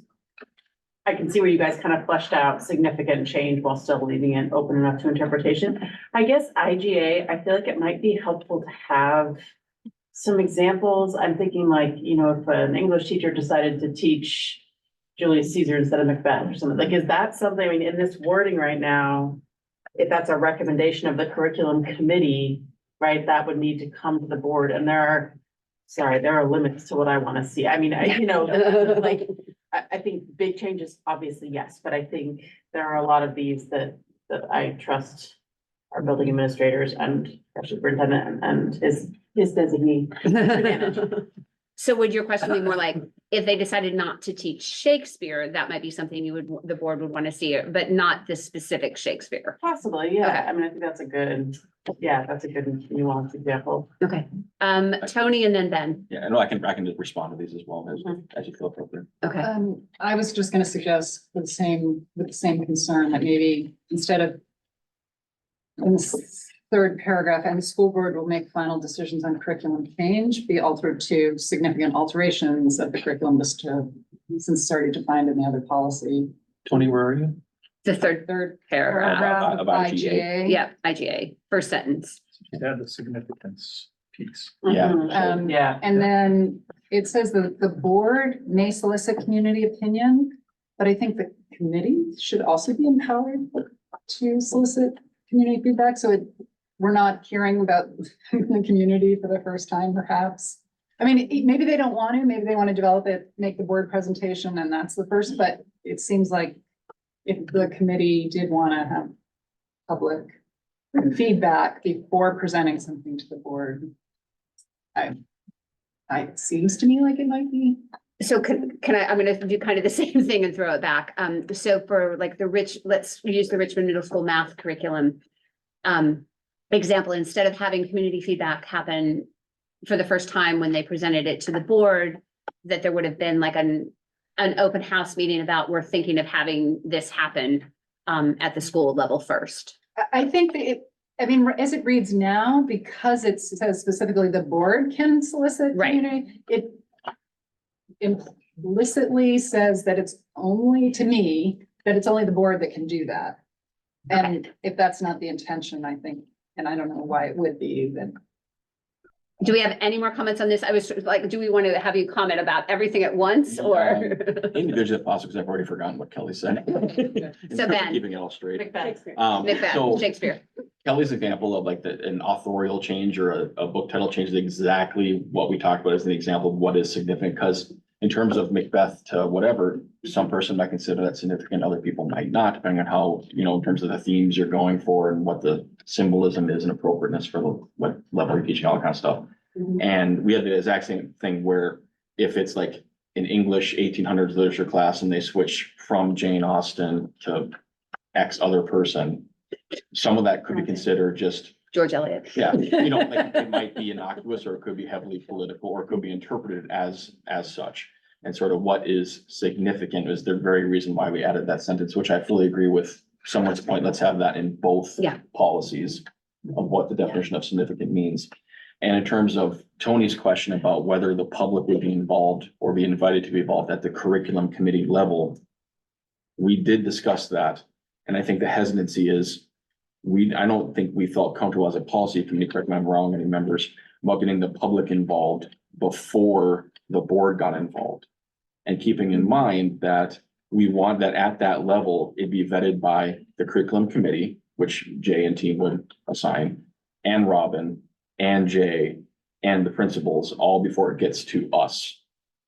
I can see where you guys kind of fleshed out significant change while still leaving it open enough to interpretation. I guess IGA, I feel like it might be helpful to have some examples. I'm thinking like, if an English teacher decided to teach Julius Caesar instead of Macbeth or something, like, is that something, I mean, in this wording right now, if that's a recommendation of the curriculum committee, right, that would need to come to the board, and there are limits to what I want to see. I mean, like, I think big changes, obviously, yes, but I think there are a lot of these that I trust our building administrators and our superintendent and his designee to manage. So would your question be more like, if they decided not to teach Shakespeare, that might be something the board would want to see, but not the specific Shakespeare? Possibly, yeah. Okay. I mean, I think that's a good nuanced example. Okay. Tony and then Ben. Yeah, I know I can just respond to these as well as you feel appropriate. Okay. I was just gonna suggest with the same concern that maybe instead of in the third paragraph, and the school board will make final decisions on curriculum change, be altered to significant alterations of the curriculum list since it's already defined in the other policy. Tony, where are you? The third paragraph. Paragraph of About IGA. Yeah, IGA, first sentence. Add the significance piece. Yeah. Yeah. And then it says that the board may solicit community opinion, but I think the committee should also be empowered to solicit community feedback. So we're not hearing about the community for the first time, perhaps. I mean, maybe they don't want to, maybe they want to develop it, make the board presentation, and that's the first, but it seems like if the committee did want to have public feedback before presenting something to the board, it seems to me like it might be. So can I'm gonna do kind of the same thing and throw it back. So for like let's use the Richmond Middle School math curriculum example, instead of having community feedback happen for the first time when they presented it to the board, that there would have been like an open house meeting about, we're thinking of having this happen at the school level first. I think that as it reads now, because it says specifically the board can solicit Right. community, it implicitly says that it's only, to me, that it's only the board that can do that. And if that's not the intention, I think, and I don't know why it would be, then. Do we have any more comments on this? I was like, do we want to have you comment about everything at once or? Individually possible, because I've already forgotten what Kelly said. So Ben. Keeping it all straight. Macbeth. Macbeth, So Shakespeare. Kelly's example of like an authorial change or a book title change is exactly what we talked about as an example of what is significant, because in terms of Macbeth to whatever, some person might consider that significant, other people might not, depending on how, in terms of the themes you're going for and what the symbolism is and appropriateness for what level you're teaching, all that kind of stuff. And we had the exact same thing where if it's like an English 1800s literature class and they switch from Jane Austen to X other person, some of that could be considered just, George Eliot. yeah, you know, like it might be innocuous or it could be heavily political or it could be interpreted as such. And sort of what is significant is the very reason why we added that sentence, which I fully agree with someone's point. Let's have that in both Yeah. policies of what the definition of significant means. And in terms of Tony's question about whether the public would be involved or be invited to be involved at the curriculum committee level, we did discuss that. And I think the hesitancy is I don't think we felt comfortable as a policy committee, correct me if I'm wrong, any members, about getting the public involved before the board got involved. And keeping in mind that we want that at that level, it'd be vetted by the curriculum committee, which Jay and team would assign, and Robin and Jay and the principals, all before it gets to us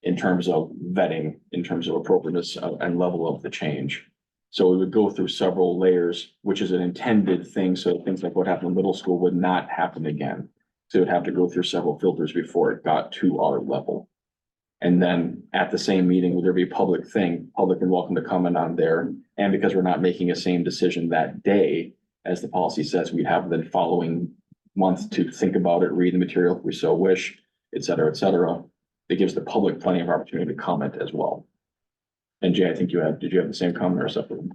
in terms of vetting, in terms of appropriateness and level of the change. So we would go through several layers, which is an intended thing. So things like what happened in middle school would not happen again. So it would have to go through several filters before it got to our level. And then at the same meeting, would there be a public thing, public and welcome to comment on there. And because we're not making a same decision that day, as the policy says, we'd have the following month to think about it, read the material if we so wish, et cetera, et cetera. It gives the public plenty of opportunity to comment as well. And Jay, I think did you have the same comment or something?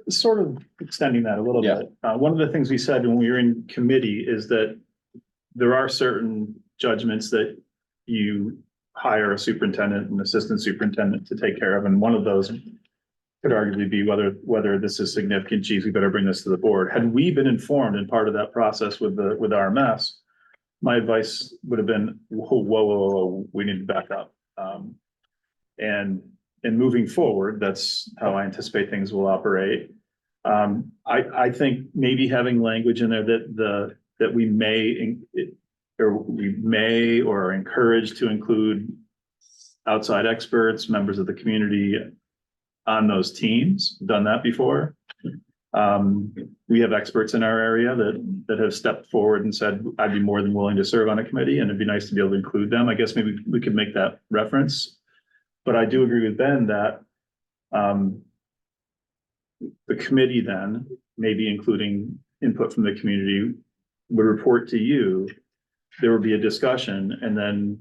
Sort of extending that a little Yeah. bit. One of the things we said when we were in committee is that there are certain judgments that you hire a superintendent and assistant superintendent to take care of. And one of those could arguably be whether this is significant. Geez, we better bring this to the board. Had we been informed in part of that process with RMS, my advice would have been, whoa, we need to back up. And moving forward, that's how I anticipate things will operate. I think maybe having language in there that we may or are encouraged to include outside experts, members of the community on those teams, done that before. We have experts in our area that have stepped forward and said, I'd be more than willing to serve on a committee, and it'd be nice to be able to include them. I guess maybe we could make that reference. But I do agree with Ben that the committee then, maybe including input from the community, would report to you. There would be a discussion, and then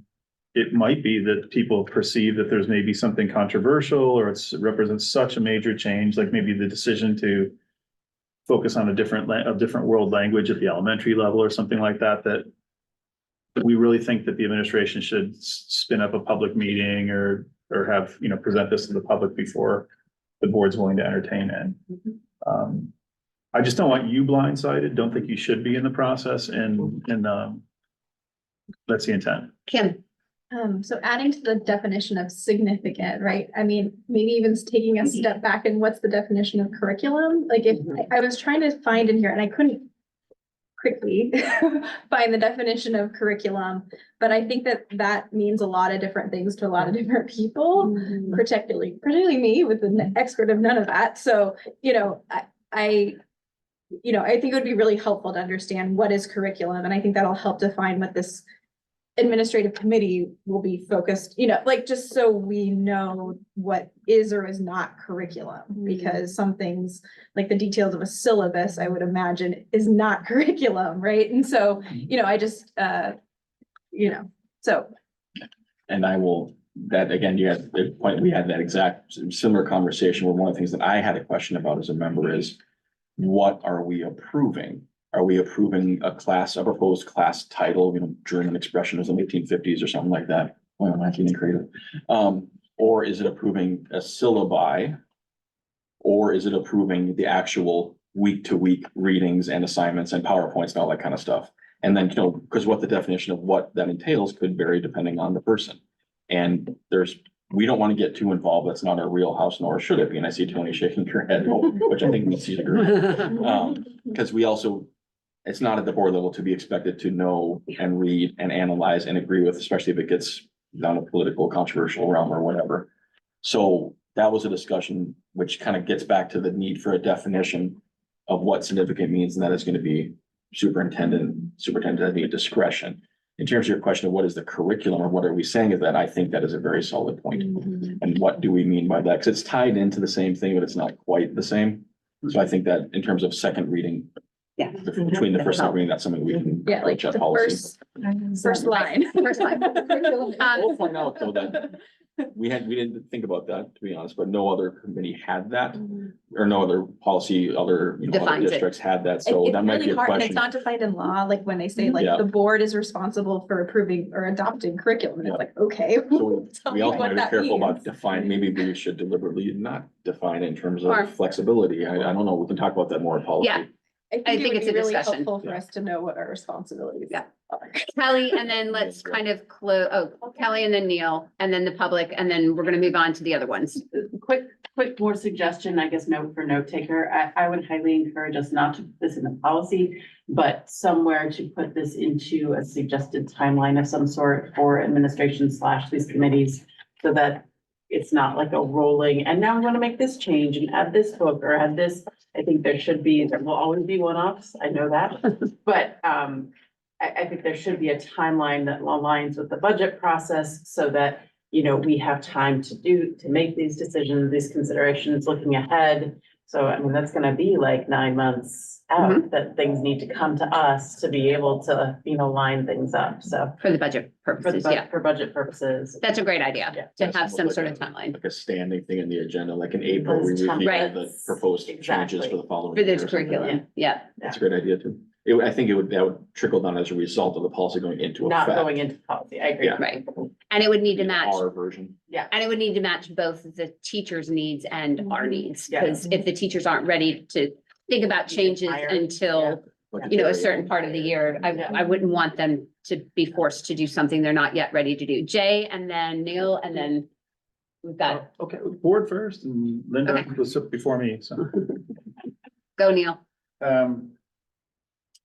it might be that people perceive that there's maybe something controversial, or it represents such a major change, like maybe the decision to focus on a different world language at the elementary level or something like that, that we really think that the administration should spin up a public meeting or have, present this to the public before the board's willing to entertain it. I just don't want you blindsided. Don't think you should be in the process, and that's the intent. Kim, So adding to the definition of significant, right? I mean, maybe even taking a step back and what's the definition of curriculum? Like if I was trying to find in here and I couldn't quickly find the definition of curriculum, but I think that means a lot of different things to a lot of different people, particularly me with an expert of none of that. So, I think it would be really helpful to understand what is curriculum. And I think that'll help define what this administrative committee will be focused, just so we know what is or is not curriculum, because some things like the details of a syllabus, I would imagine, is not curriculum, right? And so, I just, so. And that again, you had the point, we had that exact similar conversation where one of the things that I had a question about as a member is, what are we approving? Are we approving a proposed class title, German expression is in the 1850s or something like that? Well, I'm not getting creative. Or is it approving a syllabi? Or is it approving the actual week-to-week readings and assignments and PowerPoints and all that kind of stuff? And then, because what the definition of what that entails could vary depending on the person. And we don't want to get too involved. That's not our real house, nor should it be. And I see Tony shaking her head, which I think means she's agreeing. Because it's not at the board level to be expected to know and read and analyze and agree with, especially if it gets down a political controversial realm or whatever. So that was a discussion which kind of gets back to the need for a definition of what significant means, and that is going to be superintendent having discretion in terms of your question of what is the curriculum or what are we saying is that I think that is a very solid point. And what do we mean by that? Because it's tied into the same thing, but it's not quite the same. So I think that in terms of second reading, Yeah. between the first and second reading, that's something we can. Yeah, like approach at the policy. first line. First line. We'll find out though that we didn't think about that, to be honest, but no other committee had that. Or no other policy, other, other Defines it. districts had that, so It's that might be really a hard, and it's question. not defined in law, like when they say like Yeah. the board is responsible for approving or adopting curriculum, and Yeah. it's like, okay. So tell we me also what might be that careful about means. define, maybe we should deliberately not define in terms Or- of flexibility. I don't know, we can talk about that more in policy. Yeah. I it think would it's be a really discussion. helpful for us to know what our responsibilities Yeah. are. Kelly, and then let's kind of Kelly and then Neil, and then the public, and then we're gonna move on to the other ones. Quick more suggestion, I guess, note for note taker. I would highly encourage us not to put this in the policy, but somewhere to put this into a suggested timeline of some sort for administration / these committees, so that it's not like a rolling, and now we want to make this change and add this book or add this. I think there will always be one-offs, I know that, but I think there should be a timeline that aligns with the budget process so that, we have time to make these decisions, these considerations, looking ahead. So, I mean, that's gonna be like 9 months out, that things need to come to us to be able to, line things up, so. For the budget purposes, yeah. For budget purposes. That's a great idea, Yeah. to have some sort of timeline Like a standing thing in the agenda, like in April, we Those review all templates. the proposed changes Exactly. for the following. for year the or something. curriculum, yeah. That's a great idea too. I think that would trickle down as a result of the policy going into Not effect. going into policy, I agree. Yeah. Right. And it would need to match, Our version. and it would need to match both the teachers' needs and our needs, Yeah. because if the teachers aren't ready to think about changes Hired, until, a certain part of the year, I wouldn't want them to be forced to do something they're not yet ready to do. Jay, and then Neil, and then we've got, Okay, board first and Linda Okay. was up before me, so. go Neil.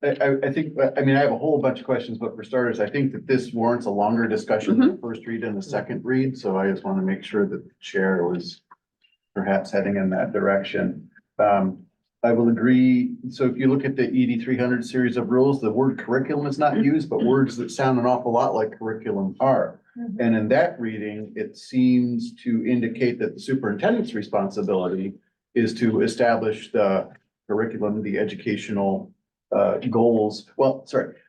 I think, I mean, I have a whole bunch of questions, but for starters, I think that this warrants a longer discussion than the first read and the second read, so I just want to make sure that the chair was perhaps heading in that direction. I will agree. So if you look at the ED 300 series of rules, the word curriculum is not used, but words that sound an awful lot like curriculum are. And in that reading, it seems to indicate that the superintendent's responsibility is to establish the curriculum, the educational goals.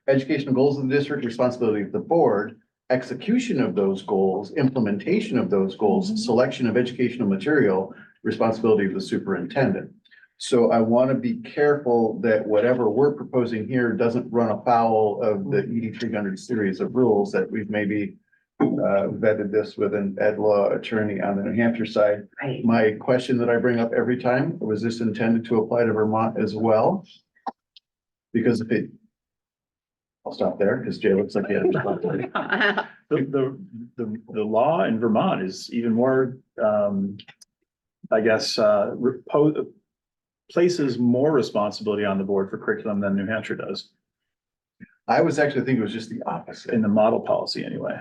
Educational goals of the district, responsibility of the board, execution of those goals, implementation of those goals, selection of educational material, responsibility of the superintendent. So I want to be careful that whatever we're proposing here doesn't run afoul of the ED 300 series of rules that we've maybe vetted this with an ed law attorney on the New Hampshire side. Right. My question that I bring up every time, was this intended to apply to Vermont as well? Because if it, I'll stop there because Jay looks like he had a response. The law in Vermont is even more, I guess, places more responsibility on the board for curriculum than New Hampshire does, I was actually thinking it was just the opposite. in the model policy anyway.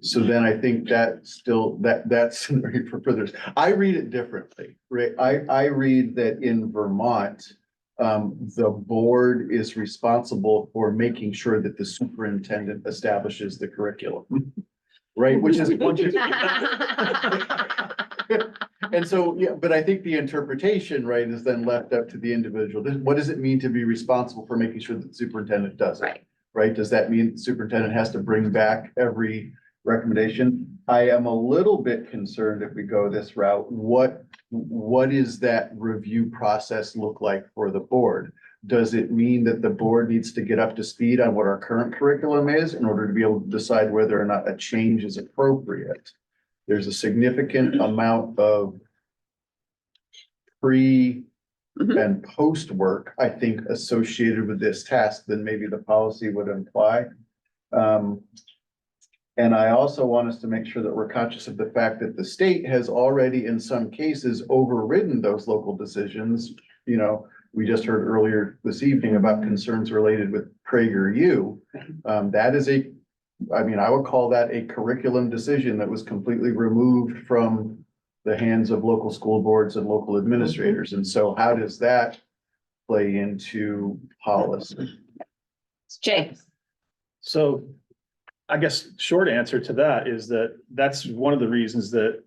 So then I think that still, that's for further, I read it differently, right? I read that in Vermont, the board is responsible for making sure that the superintendent establishes the curriculum. Right, which is. And so, yeah, but I think the interpretation, right, is then left up to the individual. What does it mean to be responsible for making sure that the superintendent does it? Right. Right? Does that mean the superintendent has to bring back every recommendation? I am a little bit concerned if we go this route, what is that review process look like for the board? Does it mean that the board needs to get up to speed on what our current curriculum is in order to be able to decide whether or not a change is appropriate? There's a significant amount of pre and post work, I think, associated with this task than maybe the policy would imply. And I also want us to make sure that we're conscious of the fact that the state has already, in some cases, overridden those local decisions. You know, we just heard earlier this evening about concerns related with PragerU. That is I would call that a curriculum decision that was completely removed from the hands of local school boards and local administrators. And so how does that play into policy? Jay, So I guess short answer to that is that that's one of the reasons that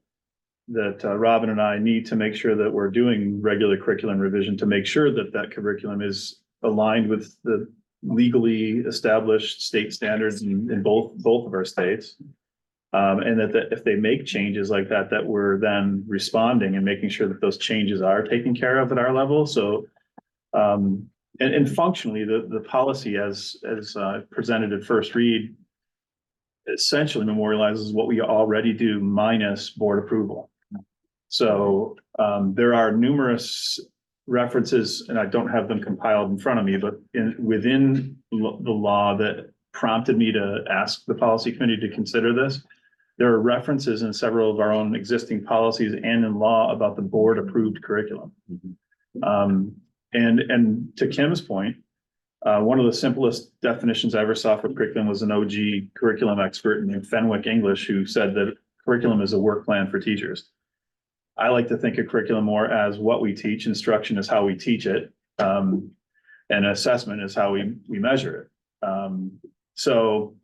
Robin and I need to make sure that we're doing regular curriculum revision to make sure that that curriculum is aligned with the legally established state standards in both of our states. And that if they make changes like that, that we're then responding and making sure that those changes are taken care of at our level. So, and functionally, the policy as presented at first read essentially memorializes what we already do minus board approval. So there are numerous references, and I don't have them compiled in front of me, but within the law that prompted me to ask the policy committee to consider this, there are references in several of our own existing policies and in law about the board approved curriculum. And to Kim's point, one of the simplest definitions I ever saw for curriculum was an OG curriculum expert named Fenwick English, who said that curriculum is a work plan for teachers. I like to think of curriculum more as what we teach, instruction is how we teach it, and assessment is how we measure it. So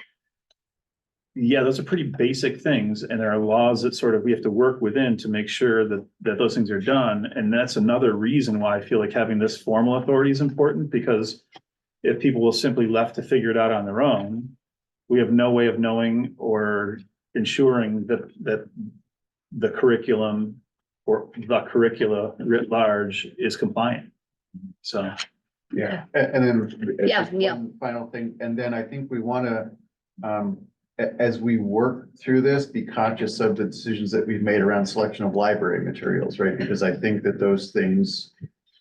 yeah, those are pretty basic things, and there are laws that sort of we have to work within to make sure that those things are done. And that's another reason why I feel like having this formal authority is important, because if people will simply left to figure it out on their own, we have no way of knowing or ensuring that the curriculum or the curricula writ large is compliant. So. Yeah, and then. Yeah, just yeah. one final thing, and then I think we want to, as we work through this, be conscious of the decisions that we've made around selection of library materials, right? Because I think that those things,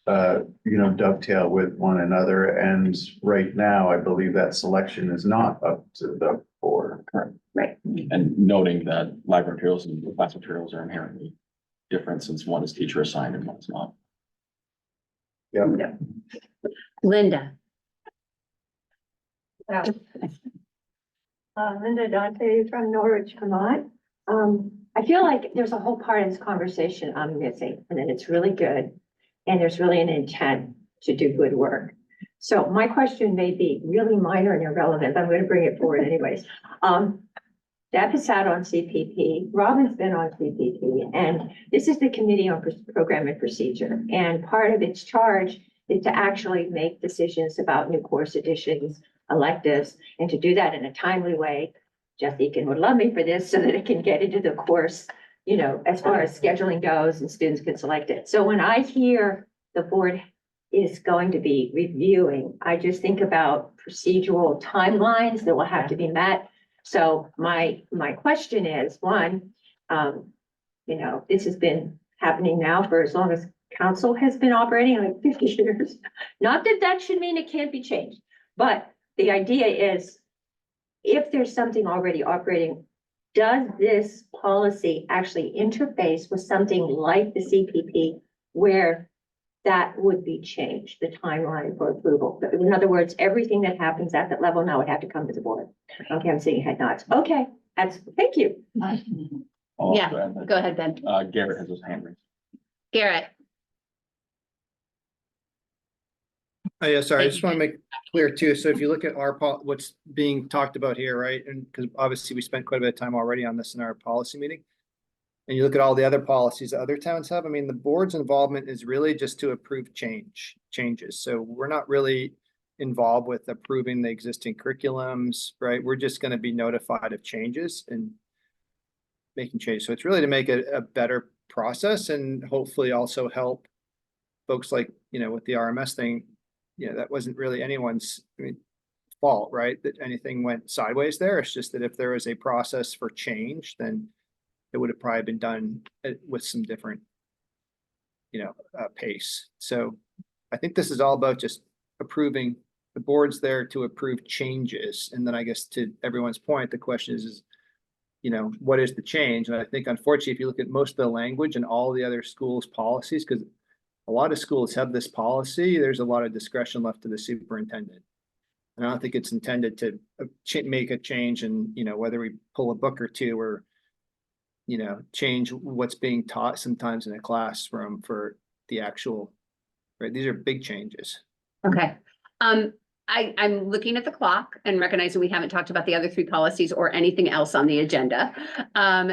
dovetail with one another. And right now, I believe that selection is not up to the board. Right. And noting that library materials and class materials are inherently different, since one is teacher assigned and one's not. Yeah. Linda. Linda Dante from Norwich, Vermont. I feel like there's a whole part of this conversation I'm missing, and that it's really good. And there's really an intent to do good work. So my question may be really minor and irrelevant, but I'm going to bring it forward anyways. Deb has sat on CPP, Robin's been on CPP, and this is the Committee on Program and Procedure. And part of its charge is to actually make decisions about new course additions, electives, and to do that in a timely way. Jeff Eakin would love me for this, so that it can get into the course, as far as scheduling goes and students can select it. So when I hear the board is going to be reviewing, I just think about procedural timelines that will have to be met. So my question is, one, this has been happening now for as long as council has been operating, like 50 years. Not that that should mean it can't be changed, but the idea is, if there's something already operating, does this policy actually interface with something like the CPP where that would be changed, the timeline for approval? In other words, everything that happens at that level now would have to come to the board. Okay, I'm seeing head nods. Okay, thank you. Yeah, go ahead, Ben. Garrett has his hand raised. Garrett. Oh, yeah, sorry, I Thank just you. want to make clear too. So if you look at what's being talked about here, right? And because obviously we spent quite a bit of time already on this in our policy meeting. And you look at all the other policies that other towns have, I mean, the board's involvement is really just to approve changes. So we're not really involved with approving the existing curriculums, right? We're just going to be notified of changes and making changes. So it's really to make a better process, and hopefully also help folks like, with the RMS thing, that wasn't really anyone's fault, right? That anything went sideways there. It's just that if there is a process for change, then it would have probably been done with some different, pace. So I think this is all about just approving. The board's there to approve changes. And then I guess to everyone's point, the question is, what is the change? And I think unfortunately, if you look at most of the language and all the other schools' policies, because a lot of schools have this policy, there's a lot of discretion left to the superintendent. And I don't think it's intended to make a change in, whether we pull a book or two, or, change what's being taught sometimes in a classroom for the actual, right? These are big changes. Okay. I'm looking at the clock and recognizing we haven't talked about the other three policies or anything else on the agenda.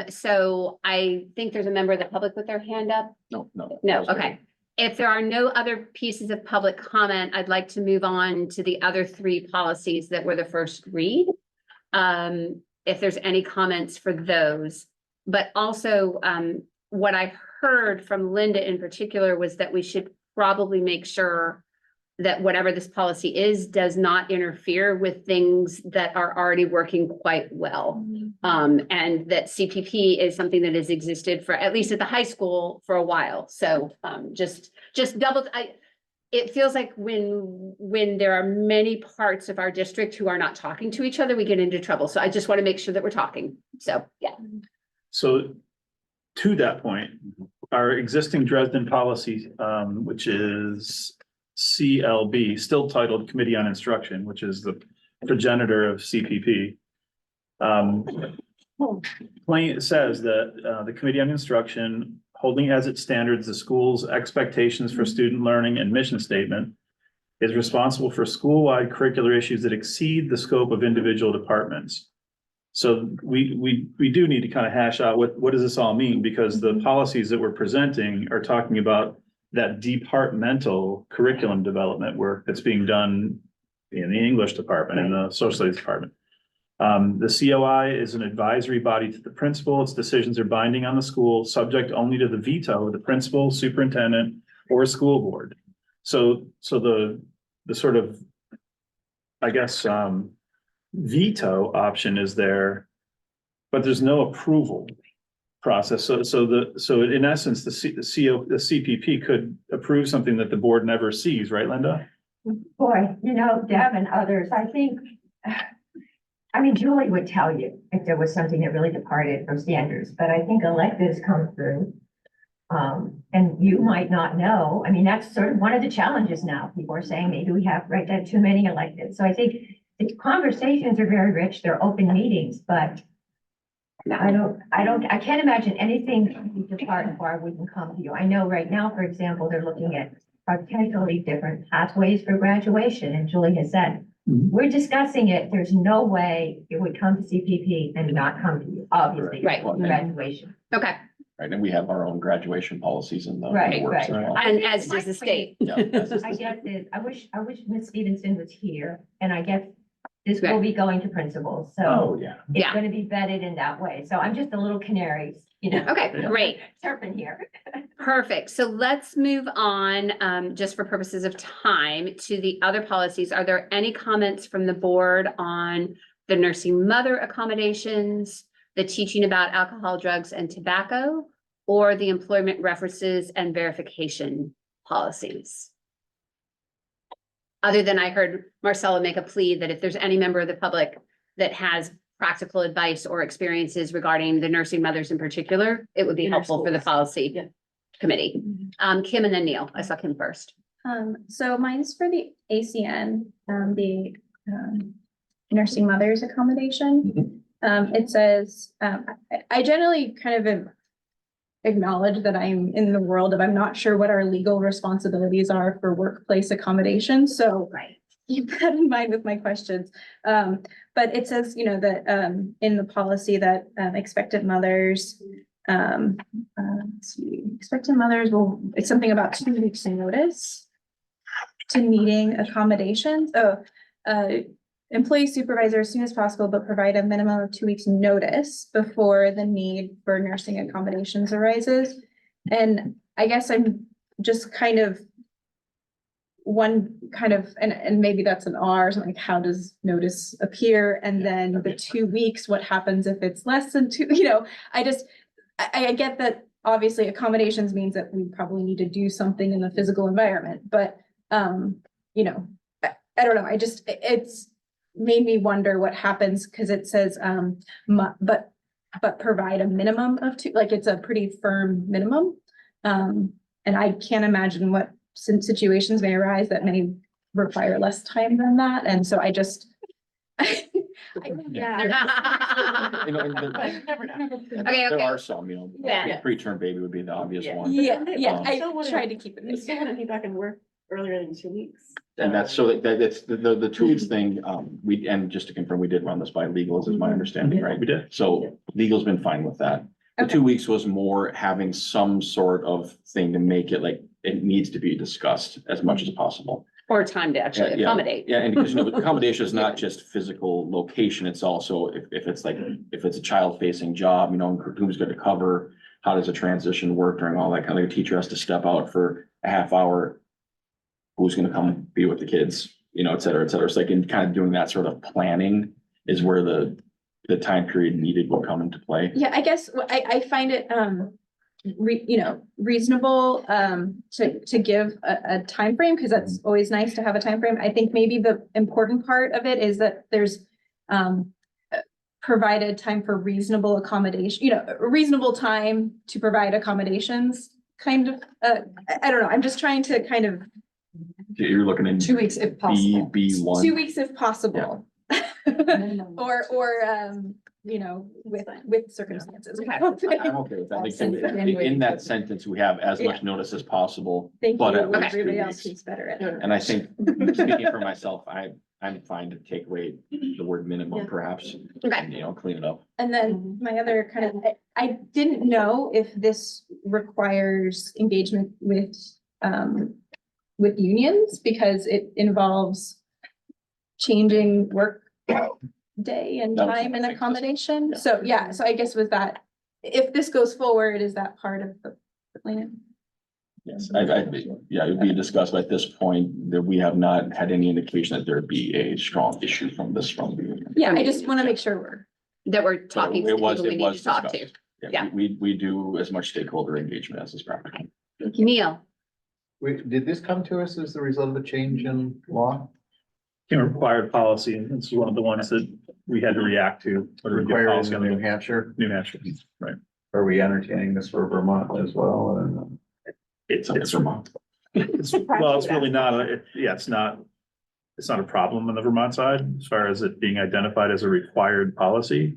So I think there's a member of the public with their hand up. No. No, okay. If there are no other pieces of public comment, I'd like to move on to the other three policies that were the first read. If there's any comments for those, but also, what I heard from Linda in particular was that we should probably make sure that whatever this policy is, does not interfere with things that are already working quite well. And that CPP is something that has existed for, at least at the high school, for a while. So, just it feels like when there are many parts of our district who are not talking to each other, we get into trouble. So I just want to make sure that we're talking. So, yeah. So to that point, our existing Dresden policy, which is CLB, still titled Committee on Instruction, which is the progenitor of CPP. Plain says that the Committee on Instruction, holding as its standards the school's expectations for student learning and mission statement, is responsible for school-wide curricular issues that exceed the scope of individual departments. So we do need to kind of hash out what does this all mean? Because the policies that we're presenting are talking about that departmental curriculum development work that's being done in the English department and the social studies department. The COI is an advisory body to the principal. Its decisions are binding on the school, subject only to the veto of the principal, superintendent, or school board. So the sort of, I guess, veto option is there, but there's no approval process. So in essence, the CPP could approve something that the board never sees, right, Linda? Boy, Deb and others, I think, Julie would tell you if there was something that really departed from standards, but I think electives come through. And you might not know, that's sort of one of the challenges now. People are saying maybe we have too many electives. So I think the conversations are very rich. They're open meetings, but I can't imagine anything depart where we can come to you. I know right now, for example, they're looking at potentially different pathways for graduation. And Julie has said, we're discussing it. There's no way it would come to CPP and not come to you, obviously. Right. Graduation. Okay. Right, and we have our own graduation policies in the Right, works as right. well. And as does the state. Yeah, I guess I wish Ms. Stevenson was here, and I guess this will be going to principals, so Oh, yeah. it's Yeah. gonna be vetted in that way. So I'm just a little canary, Okay, great. Surfing here. Perfect. So let's move on, just for purposes of time, to the other policies. Are there any comments from the board on the nursing mother accommodations, the teaching about alcohol, drugs, and tobacco, or the employment references and verification policies? Other than I heard Marcella make a plea that if there's any member of the public that has practical advice or experiences regarding the nursing mothers in particular, it would be In our helpful for the schools. policy Yeah. committee. Kim and then Neil. I saw Kim first. So mine's for the ACN, the nursing mothers accommodation. It says, I generally kind of acknowledge that I'm in the world of, I'm not sure what our legal responsibilities are for workplace accommodation. So keep that in mind with my questions. But it says, that in the policy that expectant mothers, expectant mothers will, it's something about 2 weeks notice to needing accommodations. Employee supervisor as soon as possible, but provide a minimum of 2 weeks notice before the need for nursing accommodations arises. And I guess I'm just kind of and maybe that's an R, so like, how does notice appear? And then the 2 weeks, what happens if it's less than 2, I get that obviously accommodations means that we probably need to do something in the physical environment, but, I don't know, it's made me wonder what happens, because it says, but provide a minimum of 2, like it's a pretty firm minimum. And I can't imagine what situations may arise that may require less time than that. And so I just, There are some, Yeah. preterm baby would be the obvious one. yeah, I I still wouldn't- tried to keep it. You still want to be back in work earlier than 2 weeks. And that's so that's the 2 weeks thing, and just to confirm, we did run this by legals, is my understanding, right? We did. So legal's been fine with that. The Okay. 2 weeks was more having some sort of thing to make it like, it needs to be discussed as much as possible. Or time to actually Yeah, accommodate. Yeah, and because, accommodation is not just physical location, it's also if it's like, if it's a child facing job, who's gonna cover? How does a transition work during all that? Kind of, like a teacher has to step out for a half hour. Who's gonna come be with the kids, et cetera, et cetera. It's like in kind of doing that sort of planning is where the time period needed will come into play. Yeah, I guess I find it, reasonable, to give a timeframe, because that's always nice to have a timeframe. I think maybe the important part of it is that there's, provided time for reasonable accommodation, a reasonable time to provide accommodations, kind of, I don't know, I'm just trying to kind of, You're looking in 2 weeks if possible. B1. 2 weeks if possible. Or, with circumstances. I'm okay with that. I think in that sentence, we have as much notice as possible. Thank you, But at least 2 everybody else weeks. who's better at it. And I think, speaking for myself, I'm fine to take away the word minimum perhaps, Okay. and, clean it up. And then my other kind of, I didn't know if this requires engagement with unions, because it involves changing work day and That was time and something I think accommodation. yeah. So, yeah, so I guess with that, if this goes forward, is that part of the plan? Yes, yeah, it would be discussed, but at this point, that we have not had any indication that there'd be a strong issue from the union. Yeah, I just want to make sure That we're talking to It the was, people we it need was to talk to. discussed. Yeah. Yeah, we do as much stakeholder engagement as is practical. Neil, Did this come to us as the result of a change in law? Required policy, and this is one of the ones that we had to react to. Required in New Hampshire? New Hampshire, right. Are we entertaining this for Vermont as well? And It's Vermont. well, it's really not, it's not a problem on the Vermont side as far as it being identified as a required policy.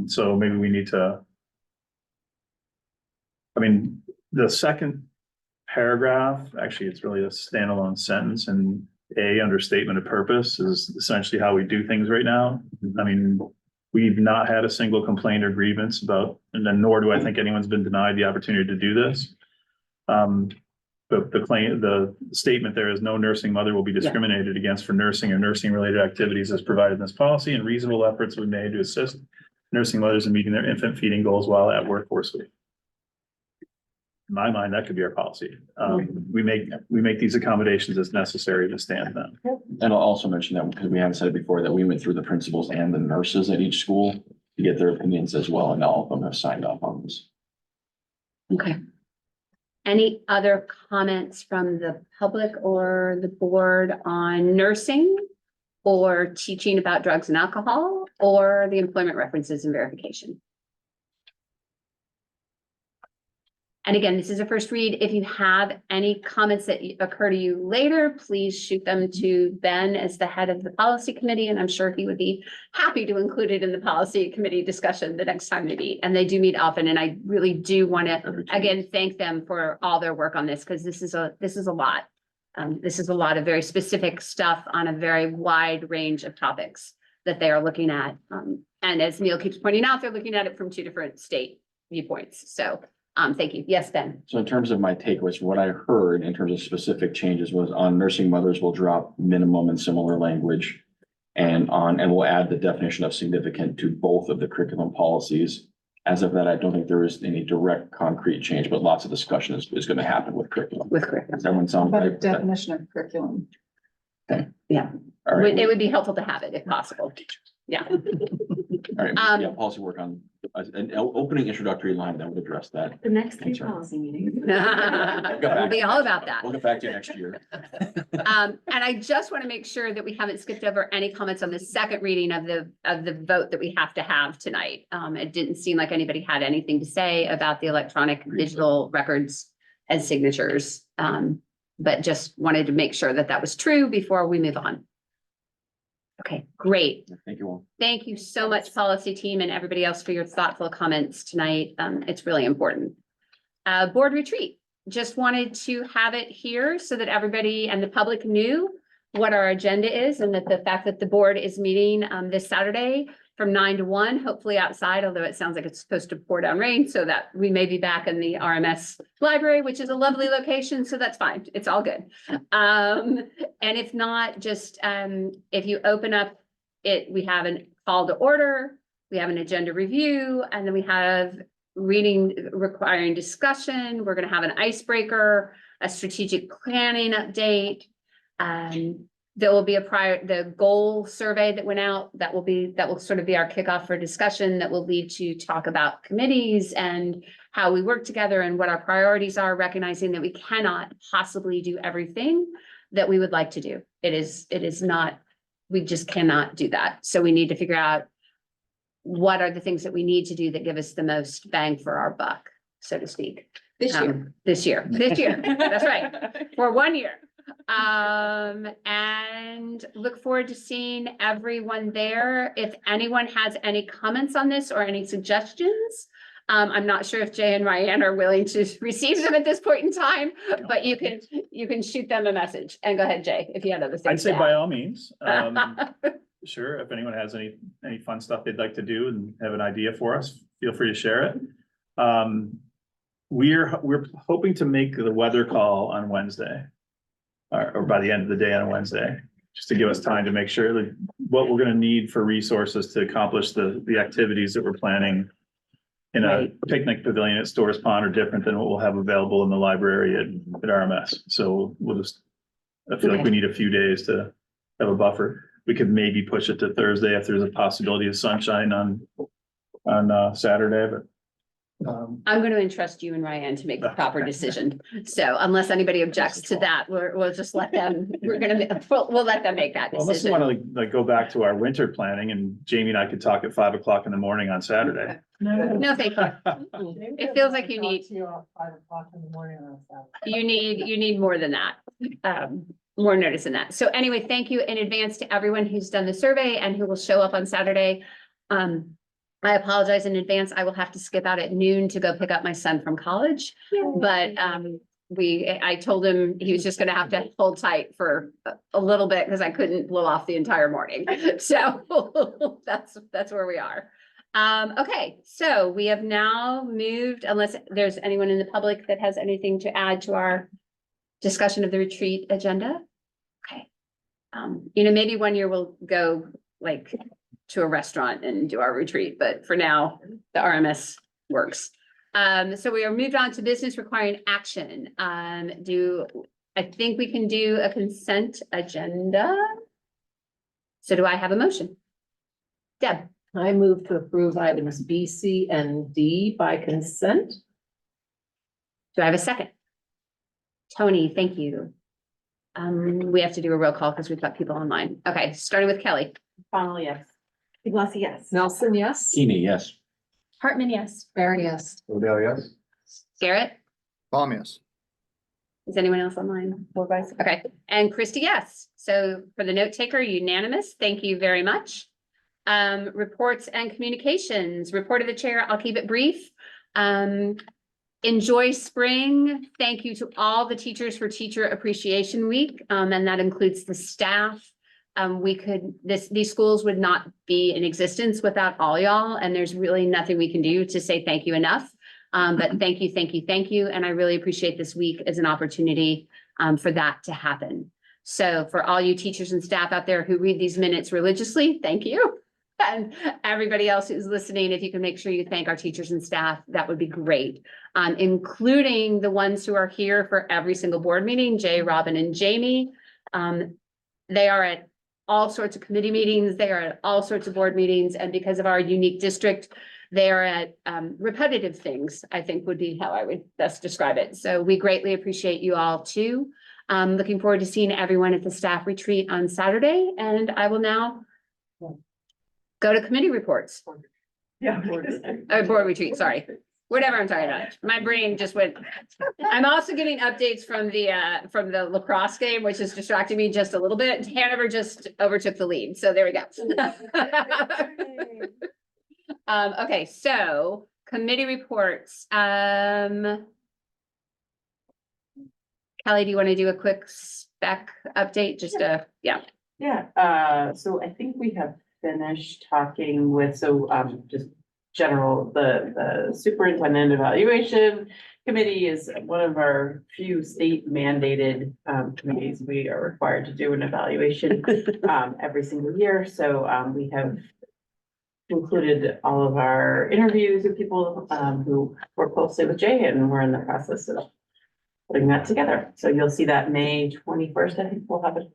So maybe we need to. I mean, the second paragraph, actually, it's really a standalone sentence, and under statement of purpose is essentially how we do things right now. I mean, we've not had a single complaint or grievance about, and then nor do I think anyone's been denied the opportunity to do this. The statement there is no nursing mother will be discriminated against for nursing or nursing related activities as provided in this policy, and reasonable efforts will be made to assist nursing mothers in meeting their infant feeding goals while at workforce leave. In my mind, that could be our policy. We make these accommodations as necessary to stand them. And I'll also mention that because we haven't said it before, that we went through the principals and the nurses at each school to get their opinions as well, and all of them have signed off on this. okay. Any other comments from the public or the board on nursing or teaching about drugs and alcohol or the employment references and verification? And again, this is a first read. If you have any comments that occur to you later, please shoot them to Ben as the head of the policy committee, and I'm sure he would be happy to include it in the policy committee discussion the next time they meet. And they do meet often, and I really do want to, again, thank them for all their work on this, because this is a lot. This is a lot of very specific stuff on a very wide range of topics that they are looking at. And as Neil keeps pointing out, they're looking at it from 2 different state viewpoints. So thank you. Yes, Ben. So in terms of my takeaways, what I heard in terms of specific changes was on nursing mothers will drop minimum and similar language. And we'll add the definition of significant to both of the curriculum policies. As of that, I don't think there is any direct concrete change, but lots of discussion is going to happen with curriculum. With curriculum. Does everyone sound But a right? definition of curriculum. Yeah, All right. it would be helpful to have it if possible. Yeah. All right, yeah, policy work on an opening introductory line that would address that. The next 3 Concern. policy meetings. We'll be all about that. We'll get back to you next year. And I just want to make sure that we haven't skipped over any comments on the second reading of the vote that we have to have tonight. It didn't seem like anybody had anything to say about the electronic digital records as signatures. But just wanted to make sure that that was true before we move on. Okay, great. Thank you all. Thank you so much, policy team, and everybody else for your thoughtful comments tonight. It's really important. Board retreat, just wanted to have it here so that everybody and the public knew what our agenda is and that the fact that the board is meeting this Saturday from 9 to 1, hopefully outside, although it sounds like it's supposed to pour down rain, so that we may be back in the RMS library, which is a lovely location, so that's fine. It's all good. And if not, just if you open up it, we have a call to order, we have an agenda review, and then we have reading requiring discussion. We're going to have an icebreaker, a strategic planning update. There will be the goal survey that went out that will sort of be our kickoff for discussion that will lead to talk about committees and how we work together and what our priorities are, recognizing that we cannot possibly do everything that we would like to do. It is not, we just cannot do that. So we need to figure out what are the things that we need to do that give us the most bang for our buck, so to speak. This year. This year, that's right, for 1 year. And look forward to seeing everyone there. If anyone has any comments on this or any suggestions, I'm not sure if Jay and Ryan are willing to receive them at this point in time, but you can shoot them a message. And go ahead, Jay, if you have other things. I'd say to by add. all means. Sure, if anyone has any fun stuff they'd like to do and have an idea for us, feel free to share it. We're hoping to make the weather call on Wednesday. Or by the end of the day on Wednesday, just to give us time to make sure that what we're gonna need for resources to accomplish the activities that we're planning in a Right. picnic pavilion at Stores Pond are different than what we'll have available in the library at RMS. So I feel like we need a few days to have a buffer. We could maybe push it to Thursday if there's a possibility of sunshine on Saturday, but I'm going to entrust you and Ryan to make the proper decision. So unless anybody objects to that, we'll just let them, we'll let them make that well, unless you decision. want to like go back to our winter planning and Jamie and I could talk at 5 o'clock in the morning on Saturday. No, thank you. It feels like you need- Talk to you at 5 o'clock in the morning on Saturday. You need more than that, more notice than that. So anyway, thank you in advance to everyone who's done the survey and who will show up on Saturday. I apologize in advance. I will have to skip out at noon to go pick up my son from college. But I told him he was just gonna have to hold tight for a little bit because I couldn't blow off the entire morning. So that's where we are. Okay, so we have now moved, unless there's anyone in the public that has anything to add to our discussion of the retreat agenda. Okay. Maybe 1 year we'll go like to a restaurant and do our retreat, but for now, the RMS works. So we are moved on to business requiring action. I think we can do a consent agenda. So do I have a motion? Deb, I move to approve items B, C, and D by consent. do I have a second? Tony, thank you. We have to do a roll call because we've got people online. Okay, starting with Kelly. Finally, yes. Glossy, yes. Nelson, yes? Keeney, yes. Hartman, yes. Barry, yes. Odell, yes? Garrett? Palm, yes. Is anyone else online? Okay, and Christy, yes. So for the note taker, unanimous. Thank you very much. Reports and communications, report of the chair. I'll keep it brief. Enjoy spring. Thank you to all the teachers for Teacher Appreciation Week. And that includes the staff. These schools would not be in existence without all y'all. And there's really nothing we can do to say thank you enough. But thank you, thank you, thank you. And I really appreciate this week as an opportunity for that to happen. So for all you teachers and staff out there who read these minutes religiously, thank you. And everybody else who's listening, if you can make sure you thank our teachers and staff, that would be great. Including the ones who are here for every single board meeting, Jay, Robin, and Jamie. They are at all sorts of committee meetings. They are at all sorts of board meetings. And because of our unique district, they are at repetitive things, I think would be how I would best describe it. So we greatly appreciate you all too. Looking forward to seeing everyone at the staff retreat on Saturday. And I will now go to committee reports. Yeah. Board retreat, sorry. Whatever I'm talking about. My brain just went. I'm also getting updates from the lacrosse game, which is distracting me just a little bit. Hanover just overtook the lead. So there we go. Okay, so committee reports. Kelly, do you want to do a quick spec update, just yeah. Yeah, so I think we have finished talking with, just general, the superintendent evaluation committee is one of our few state mandated committees. We are required to do an evaluation every single year, so we have concluded all of our interviews with people who work closely with Jay, and we're in the process of putting that together. So you'll see that May 21st, I think we'll have it.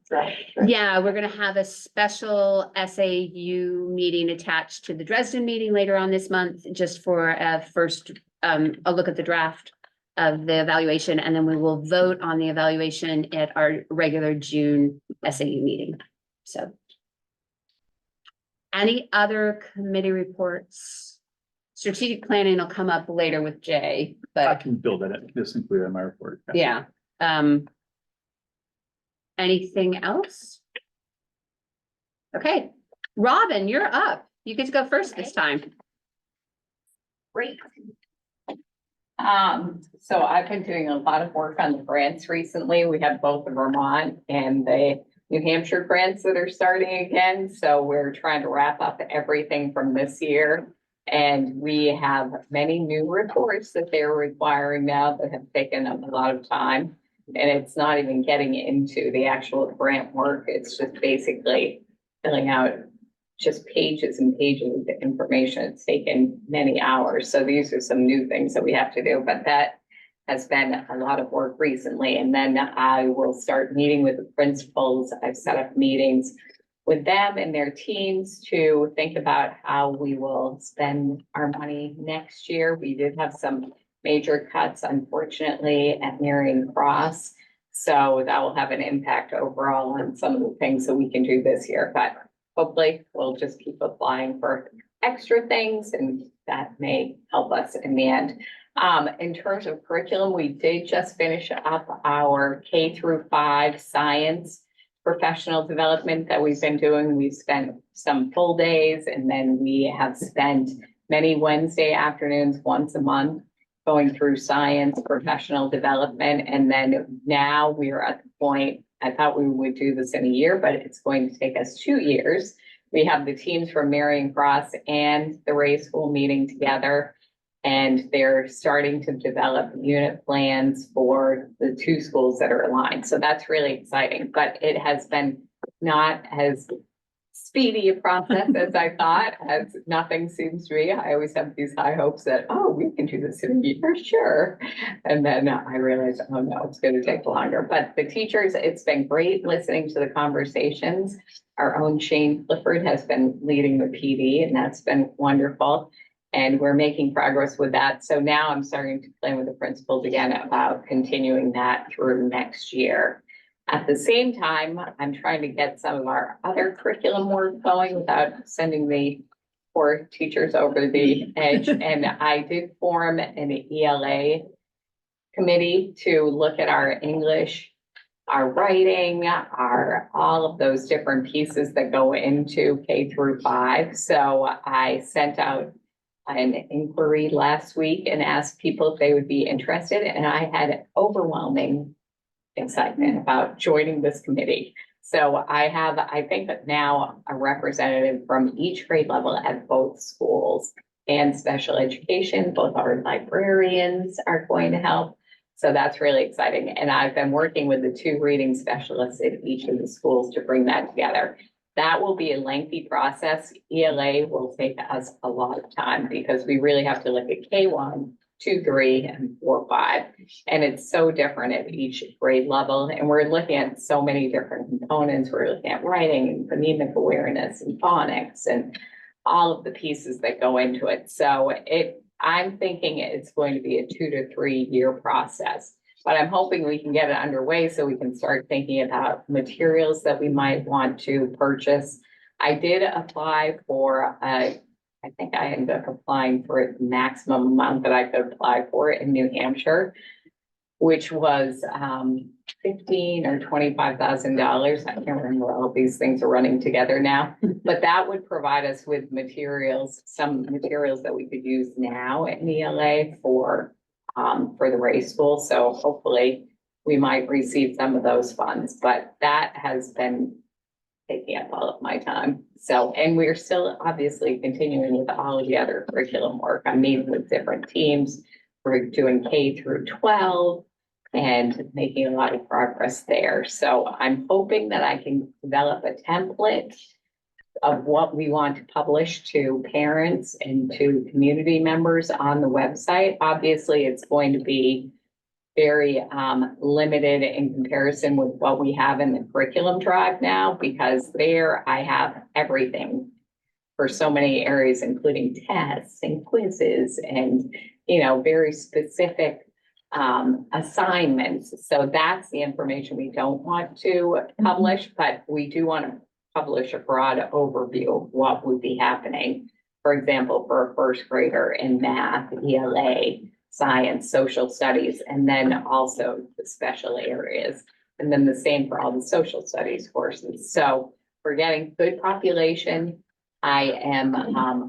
Yeah, we're gonna have a special SAU meeting attached to the Dresden meeting later on this month, just for a first, a look at the draft of the evaluation, and then we will vote on the evaluation at our regular June SAU meeting. So. Any other committee reports? Strategic planning will come up later with Jay, I but can build that in, just include it in my report. yeah. Anything else? Okay, Robin, you're up. You get to go first this time. Great. So I've been doing a lot of work on the grants recently. We have both the Vermont and the New Hampshire grants that are starting again. So we're trying to wrap up everything from this year. And we have many new reports that they're requiring now that have taken up a lot of time. And it's not even getting into the actual grant work. It's just basically filling out just pages and pages of information. It's taken many hours. So these are some new things that we have to do, but that has been a lot of work recently. And then I will start meeting with the principals. I've set up meetings with them and their teams to think about how we will spend our money next year. We did have some major cuts, unfortunately, at Marion Cross. So that will have an impact overall on some of the things that we can do this year, but hopefully we'll just keep applying for extra things and that may help us in the end. In terms of curriculum, we did just finish up our K-5 science professional development that we've been doing. We've spent some full days and then we have spent many Wednesday afternoons once a month going through science professional development. And then now we are at the point, I thought we would do this in a year, but it's going to take us 2 years. We have the teams from Marion Cross and the Ray School meeting together, and they're starting to develop unit plans for the 2 schools that are aligned. So that's really exciting, but it has been not as speedy a process as I thought, as nothing seems to be. I always have these high hopes that, oh, we can do this in a year, sure. And then I realized, oh no, it's going to take longer. But the teachers, it's been great listening to the conversations. Our own Shane Clifford has been leading the PD, and that's been wonderful. And we're making progress with that. So now I'm starting to plan with the principals again about continuing that through next year. At the same time, I'm trying to get some of our other curriculum work going without sending the poor teachers over the edge. And I did form an ELA committee to look at our English, our writing, all of those different pieces that go into K-5. So I sent out an inquiry last week and asked people if they would be interested. And I had overwhelming excitement about joining this committee. So I have, I think now a representative from each grade level at both schools and special education. Both our librarians are going to help. So that's really exciting. And I've been working with the 2 reading specialists at each of the schools to bring that together. That will be a lengthy process. ELA will take us a lot of time because we really have to look at K1, 2, 3, and 4, 5. And it's so different at each grade level. And we're looking at so many different components. We're looking at writing and phonemic awareness and phonics and all of the pieces that go into it. So I'm thinking it's going to be a 2 to 3 year process. But I'm hoping we can get it underway so we can start thinking about materials that we might want to purchase. I did apply for, I think I ended up applying for a maximum amount that I could apply for in New Hampshire, which was $15,000 or $25,000. I can't remember, all these things are running together now, but that would provide us with materials, some materials that we could use now in ELA for the Ray School. So hopefully we might receive some of those funds, but that has been taking up all of my time. So, and we're still obviously continuing with all of the other curriculum work. I'm meeting with different teams. We're doing K through 12 and making a lot of progress there. So I'm hoping that I can develop a template of what we want to publish to parents and to community members on the website. Obviously, it's going to be very limited in comparison with what we have in the curriculum drive now, because there I have everything for so many areas, including tests and quizzes and, very specific assignments. So that's the information we don't want to publish, but we do want to publish a broad overview of what would be happening. For example, for a first grader in math, ELA, science, social studies, and then also the special areas. And then the same for all the social studies courses. So we're getting good population. I am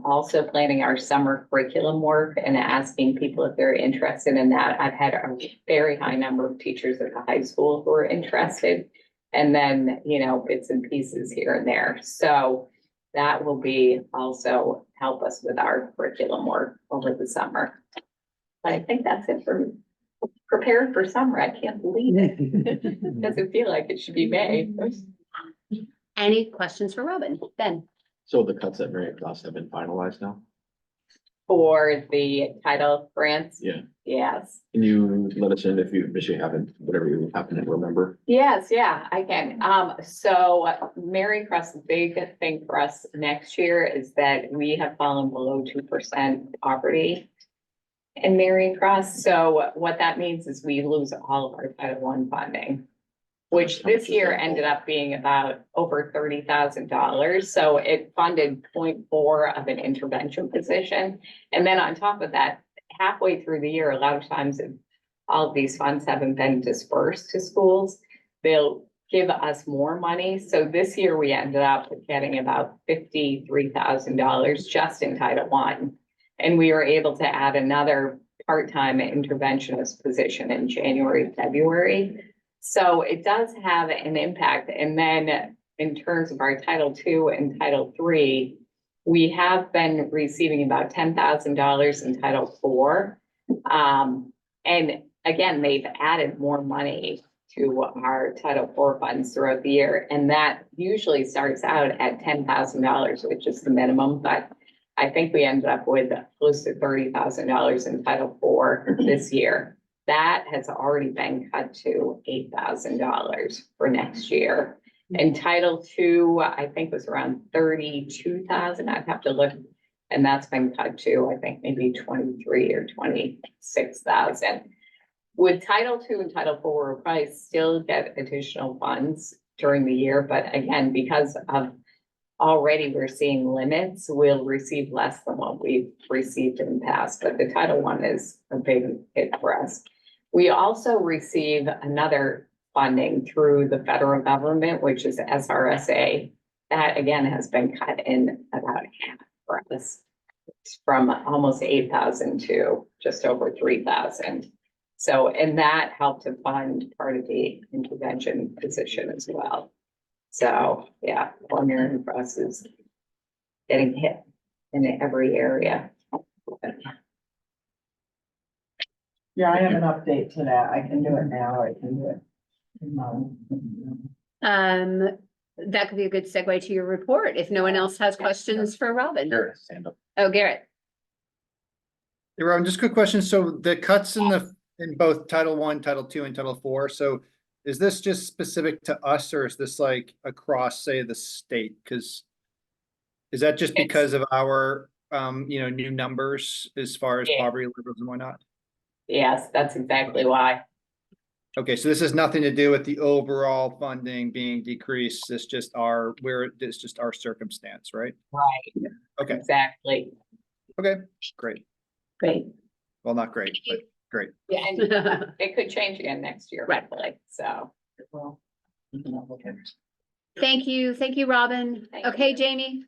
also planning our summer curriculum work and asking people if they're interested in that. I've had a very high number of teachers at the high school who are interested. And then, bits and pieces here and there. So that will be also help us with our curriculum work over the summer. But I think that's it for me. Prepared for summer. I can't believe it. Doesn't feel like it should be May. Any questions for Robin? Ben? So the cuts at Mary Cross have been finalized now? For the title grants? Yeah. Yes. Can you let us in if you haven't, whatever you happen to remember? Yes, yeah, I can. So Mary Cross, the big thing for us next year is that we have fallen below 2% poverty in Mary Cross. So what that means is we lose all of our Title I funding, which this year ended up being about over $30,000. So it funded 0.4 of an intervention position. And then on top of that, halfway through the year, a lot of times if all of these funds haven't been dispersed to schools, they'll give us more money. So this year we ended up getting about $53,000 just in Title I. And we were able to add another part-time interventionist position in January, February. So it does have an impact. And then in terms of our Title II and Title III, we have been receiving about $10,000 in Title IV. And again, they've added more money to our Title IV funds throughout the year. And that usually starts out at $10,000, which is the minimum, but I think we ended up with close to $30,000 in Title IV this year. That has already been cut to $8,000 for next year. And Title II, I think was around 32,000. I'd have to look. And that's been cut to, I think, maybe 23 or 26,000. With Title II and Title IV, we'll probably still get additional funds during the year. But again, because of already we're seeing limits, we'll receive less than what we've received in the past. But the Title I is a big hit for us. We also receive another funding through the federal government, which is SRSA. That again has been cut in about half for us. It's from almost 8,000 to just over 3,000. So, and that helped to fund part of the intervention position as well. So, yeah, Mary Cross is getting hit in every area. Yeah, I have an update to that. I can do it now. I can do it. That could be a good segue to your report, if no one else has questions for Robin. Garrett, stand up. Oh, Garrett. Hey, Robin, just a quick question. So the cuts in both Title I, Title II, and Title IV. So is this just specific to us, or is this like across, say, the state? Because is that just because of our, new numbers as far as poverty levels and whatnot? Yes, that's exactly why. Okay, so this has nothing to do with the overall funding being decreased. It's just it's just our circumstance, right? Right. Okay. Exactly. Okay, great. Great. Well, not great, but great. Yeah, and it could change again next year, Right. hopefully. So. Thank you, Robin. Thank Okay, you. Jamie.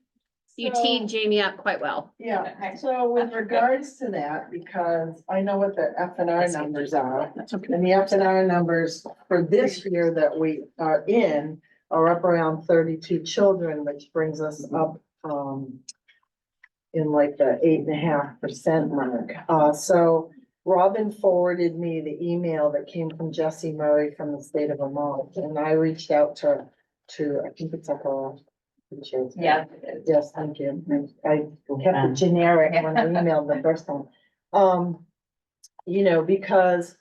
You So- teed Jamie up quite well. Yeah, so with regards to that, because I know what the F and R numbers are, and the F and R numbers for this year that we are in are up around 32 children, which brings us up, in like the 8.5% mark. So Robin forwarded me the email that came from Jesse Murray from the state of Vermont, and I reached out to, I think it's like a. Yeah. Yes, thank you. I kept it generic when I emailed the first time. You know, because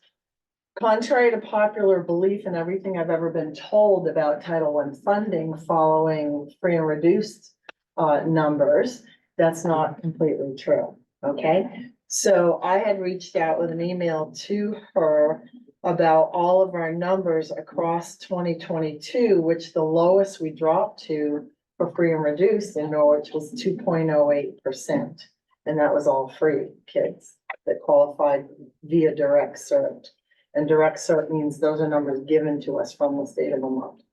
contrary to popular belief and everything I've ever been told about Title I funding following free and reduced numbers, that's not completely true, okay? So I had reached out with an email to her about all of our numbers across 2022, which the lowest we dropped to for free and reduced in Norwich was 2.08%. And that was all free kids that qualified via direct cert. And direct cert means those are numbers given to us from the state of Vermont.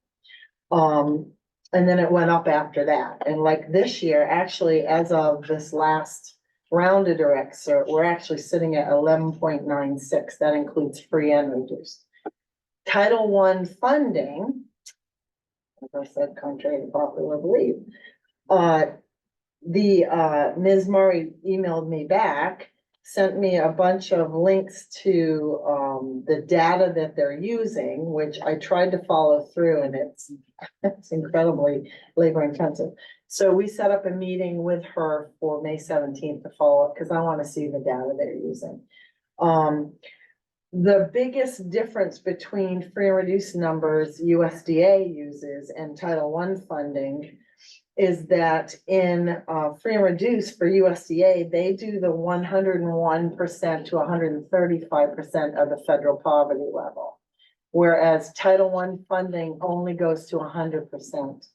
And then it went up after that. And like this year, actually, as of this last round of direct cert, we're actually sitting at 11.96. That includes free and reduced. Title I funding, as I said, contrary to popular belief, Ms. Murray emailed me back, sent me a bunch of links to the data that they're using, which I tried to follow through, and it's incredibly labor intensive. So we set up a meeting with her for May 17th to follow up, because I want to see the data they're using. The biggest difference between free and reduced numbers USDA uses and Title I funding is that in free and reduced for USDA, they do the 101% to 135% of the federal poverty level. Whereas Title I funding only goes to 100%.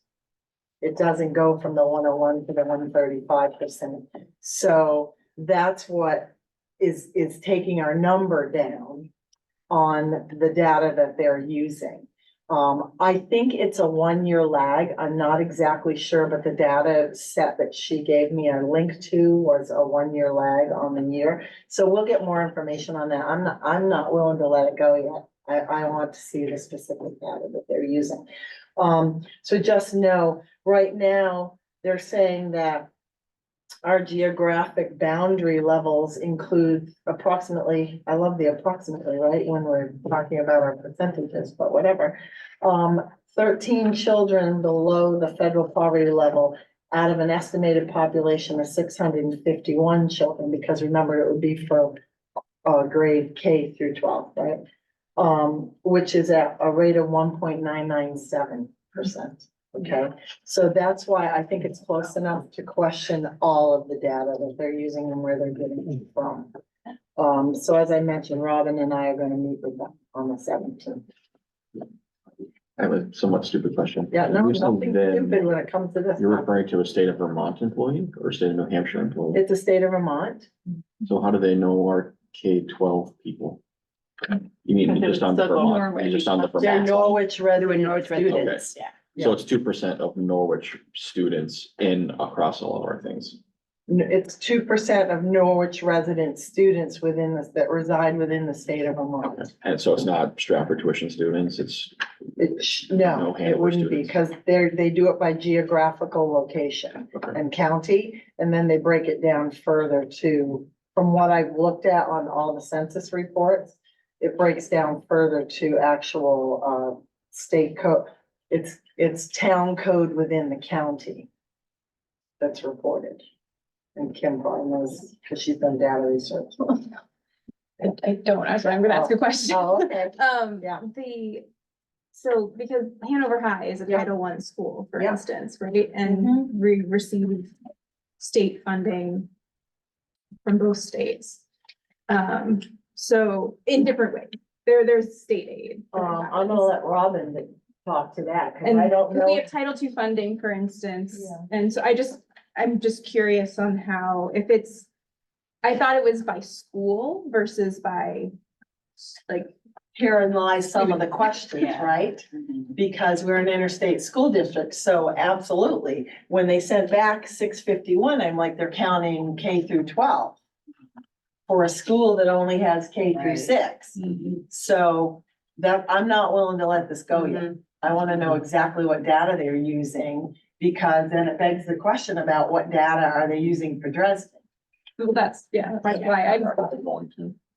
It doesn't go from the 101 to the 135%. So that's what is taking our number down on the data that they're using. I think it's a 1-year lag. I'm not exactly sure, but the data set that she gave me a link to was a 1-year lag on the year. So we'll get more information on that. I'm not willing to let it go yet. I want to see the specific data that they're using. So just know, right now, they're saying that our geographic boundary levels include approximately, I love the approximately, right, when we're talking about our percentages, but whatever. 13 children below the federal poverty level out of an estimated population of 651 children, because remember, it would be for grade K through 12, right? Which is at a rate of 1.997%. Okay, so that's why I think it's close enough to question all of the data that they're using and where they're getting it from. So as I mentioned, Robin and I are gonna meet with them on the 17th. I have a somewhat stupid question. Yeah, no, You're saying nothing then stupid when it comes to this. You're referring to a state of Vermont employee or state of New Hampshire employee? It's the state of Vermont. So how do they know our K-12 people? You mean just on the Still go Vermont, Norwich. you just on the They're Vermont? Norwich resident Norwich resident. students. Yeah. So it's 2% of Norwich students in across all of our things. It's 2% of Norwich resident students within this, that reside within the state of Vermont. And so it's not Stratford tuition students, it's, No No, it Hanover wouldn't be, students. because they do it by geographical location okay, and county, and then they break it down further to, from what I've looked at on all the census reports, it breaks down further to actual state code. It's town code within the county that's reported. And Kim probably knows, because she's done data research. I don't, actually, I'm gonna ask a question. Oh, okay. Yeah. So because Hanover High is a Yeah. Title I school, for Yeah. instance, right? And we receive state funding from both states. So in different ways, there's state aid. I'm gonna let Robin talk to that, because And I don't we know. have Title II funding, for instance, Yeah. and so I'm just curious on how, if it's, I thought it was by school versus by like herein lies some of the questions, Yeah. right? Because we're an interstate school district, so absolutely. When they sent back 651, I'm like, they're counting K through 12 for a school that only has K through Right. 6. So that, I'm not willing to let this go yet. I want to know exactly what data they're using, because then it begs the question about what data are they using for Dresden? Well, that's, yeah, that's why I.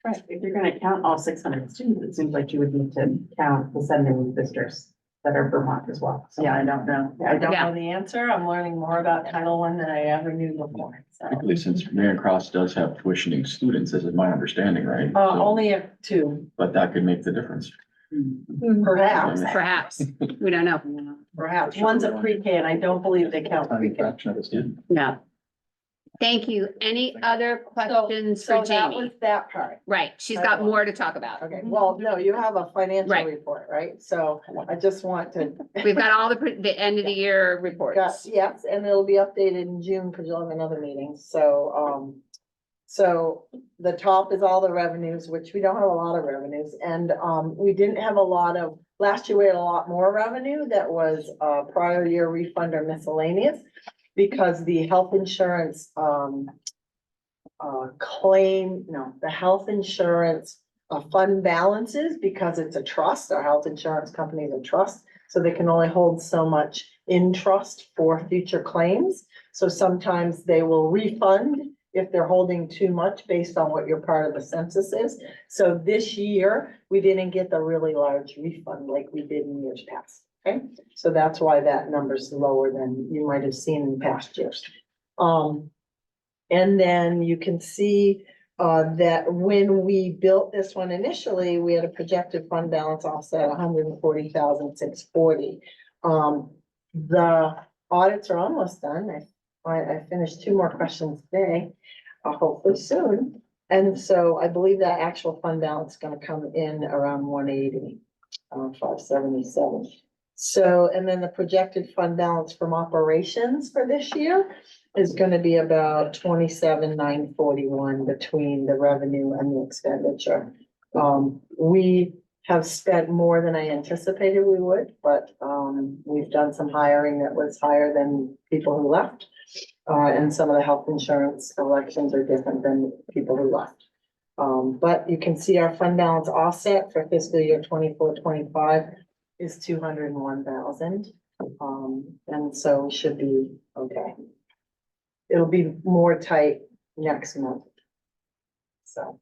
Right, if you're gonna count all 600 students, it seems like you would need to count the sending districts that are Vermont as well. So- Yeah, I don't know. I don't Yeah. know the answer. I'm learning more about Title I than I ever knew before, so. Particularly since Marion Cross does have tuitioning students, this is my understanding, right? So- Only if two, But that could make the difference. perhaps, Perhaps, we don't know. perhaps. One's a pre-K and I don't believe they count Tiny pre-K. fraction of a student. No. Thank you. Any other questions for So that was Jamie? that part. Right, she's got more to talk about. Okay, well, no, you have a financial Right. report, right? So I just want to. We've got all the end of the year Got, reports. yes, and it'll be updated in June because you'll have another meeting. So, so the top is all the revenues, which we don't have a lot of revenues. And, we didn't have a lot of, last year we had a lot more revenue that was, prior year refund or miscellaneous. Because the health insurance, the health insurance, fund balances, because it's a trust, our health insurance company is a trust. So they can only hold so much in trust for future claims. So sometimes they will refund if they're holding too much based on what your part of the census is. So this year, we didn't get the really large refund like we did in years past. Okay, so that's why that number's lower than you might have seen in past years. And then you can see that when we built this one initially, we had a projected fund balance offset 140,640. The audits are almost done. I finished 2 more questions today, hopefully soon. And so I believe that actual fund balance is gonna come in around 180, 577. So, and then the projected fund balance from operations for this year is gonna be about 27,941 between the revenue and the expenditure. We have spent more than I anticipated we would, but, we've done some hiring that was higher than people who left. And some of the health insurance elections are different than people who left. But you can see our fund balance offset for fiscal year 24-25 is 201,000. And so we should be okay. It'll be more tight next month. So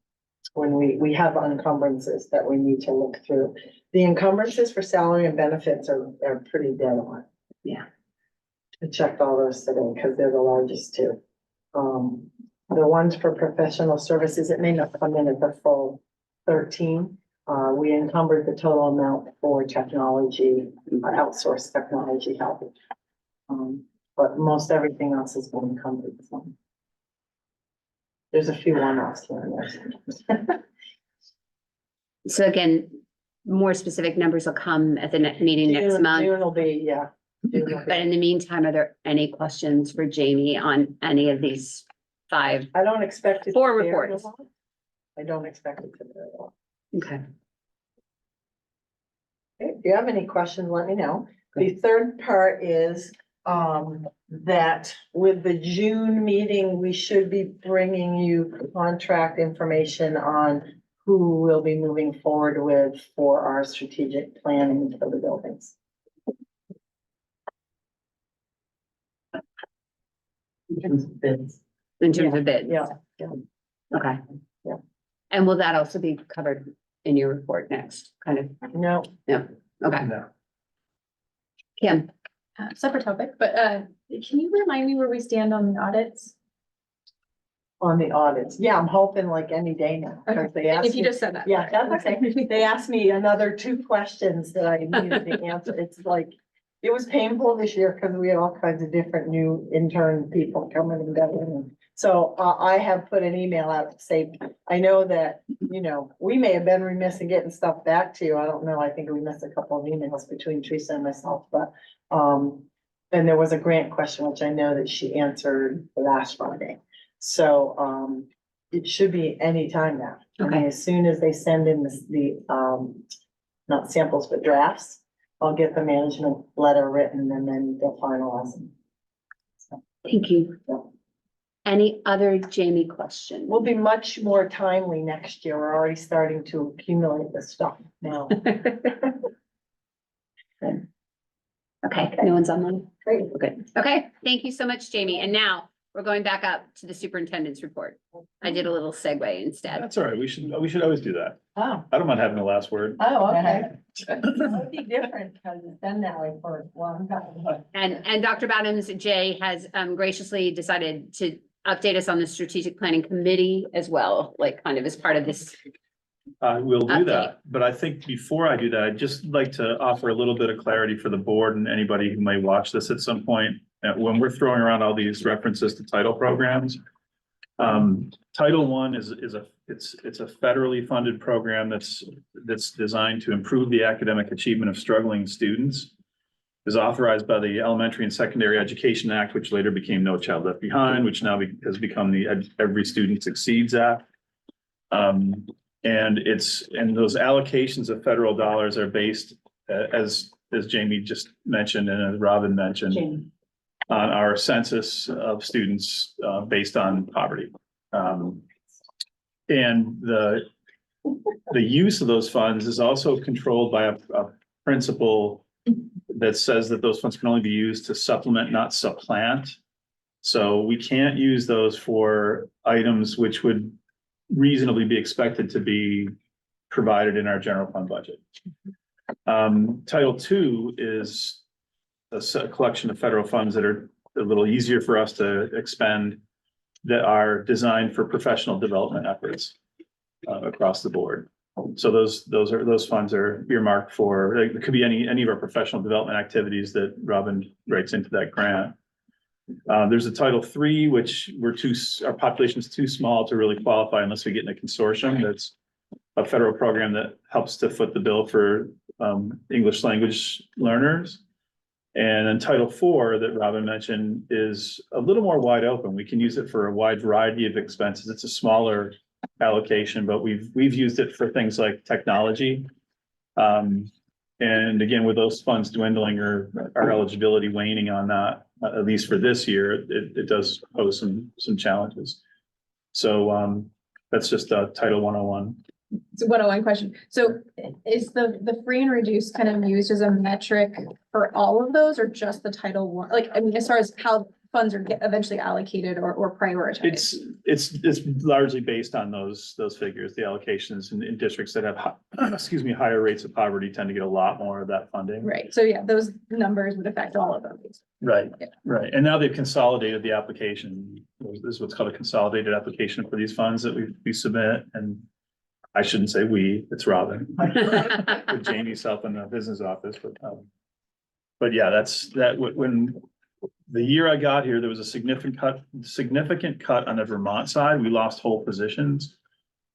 when we have encumbrances that we need to look through. The encumbrances for salary and benefits are pretty dead on. Yeah. I checked all those today because they're the largest two. The ones for professional services, it may not come in at the full 13. We encumbered the total amount for technology, outsourced technology help. But most everything else has been encumbered. So. There's a few one-offs here and there. So again, more specific numbers will come at the next meeting next month. June will be, yeah. June will be. But in the meantime, are there any questions for Jamie on any of these 5? I don't expect it. 4 to vary a reports. lot. I don't expect it to vary a lot. Okay. Okay, if you have any questions, let me know. The third part is, that with the June meeting, we should be bringing you contract information on who we'll be moving forward with for our strategic planning for the buildings. In terms of bids. In terms of bids? Yeah. Okay. Yeah. And will that also be covered in your report next, kind of? No, Okay. No. Kim, Separate topic, but, can you remind me where we stand on the audits? on the audits. Yeah, I'm hoping like any day now. Because they And asked if you me. just said that. Yeah, that's okay. They asked me another 2 questions that I needed to answer. It's like, it was painful this year because we had all kinds of different new intern people coming and going. So I have put an email out to say, I know that, we may have been remiss in getting stuff back to you. I don't know. I think we missed a couple of emails between Teresa and myself, but, and there was a grant question, which I know that she answered last Friday. So, it should be any time now. Okay. As soon as they send in not samples, but drafts, I'll get the management letter written and then they'll finalize them. Thank you. Any other Jamie questions? We'll be much more timely next year. We're already starting to accumulate this stuff now. Okay, no one's online? Great. Okay, okay, thank you so much, Jamie. And now we're going back up to the superintendent's report. I did a little segue instead. That's all right. We should always do that. Oh, I don't mind having the last word. okay. That would be different because it's been that way for a long time. And Dr. Bottoms, Jay has graciously decided to update us on the strategic planning committee as well, like kind of as part of this. I will do Update. that, but I think before I do that, I'd just like to offer a little bit of clarity for the board and anybody who may watch this at some point. When we're throwing around all these references to title programs, Title I is a federally funded program that's designed to improve the academic achievement of struggling students. Is authorized by the Elementary and Secondary Education Act, which later became No Child Left Behind, which now has become the Every Student Succeeds Act. And those allocations of federal dollars are based, as Jamie just mentioned and as Robin mentioned, on our census of students based on poverty. And the use of those funds is also controlled by a principle that says that those funds can only be used to supplement, not supplant. So we can't use those for items which would reasonably be expected to be provided in our general fund budget. Title II is a collection of federal funds that are a little easier for us to expend, that are designed for professional development efforts across the board. So those funds are earmarked for, it could be any of our professional development activities that Robin writes into that grant. There's a Title III, which our population is too small to really qualify unless we get in a consortium. That's a federal program that helps to foot the bill for English language learners. And then Title IV that Robin mentioned is a little more wide open. We can use it for a wide variety of expenses. It's a smaller allocation, but we've used it for things like technology. And again, with those funds dwindling or our eligibility waning on that, at least for this year, it does pose some challenges. So that's just Title 101. It's a 101 question. So is the free and reduced kind of used as a metric for all of those or just the Title I? Like, I mean, as far as how funds are eventually allocated or prioritized? It's largely based on those figures, the allocations in districts that have, higher rates of poverty tend to get a lot more of that funding. Right. So yeah, those numbers would affect all of them. Right, Yeah. right. And now they've consolidated the application. This is what's called a consolidated application for these funds that we submit. And I shouldn't say we, it's Robin. With Jamie's help in the business office, but yeah, when the year I got here, there was a significant cut on the Vermont side. We lost whole positions.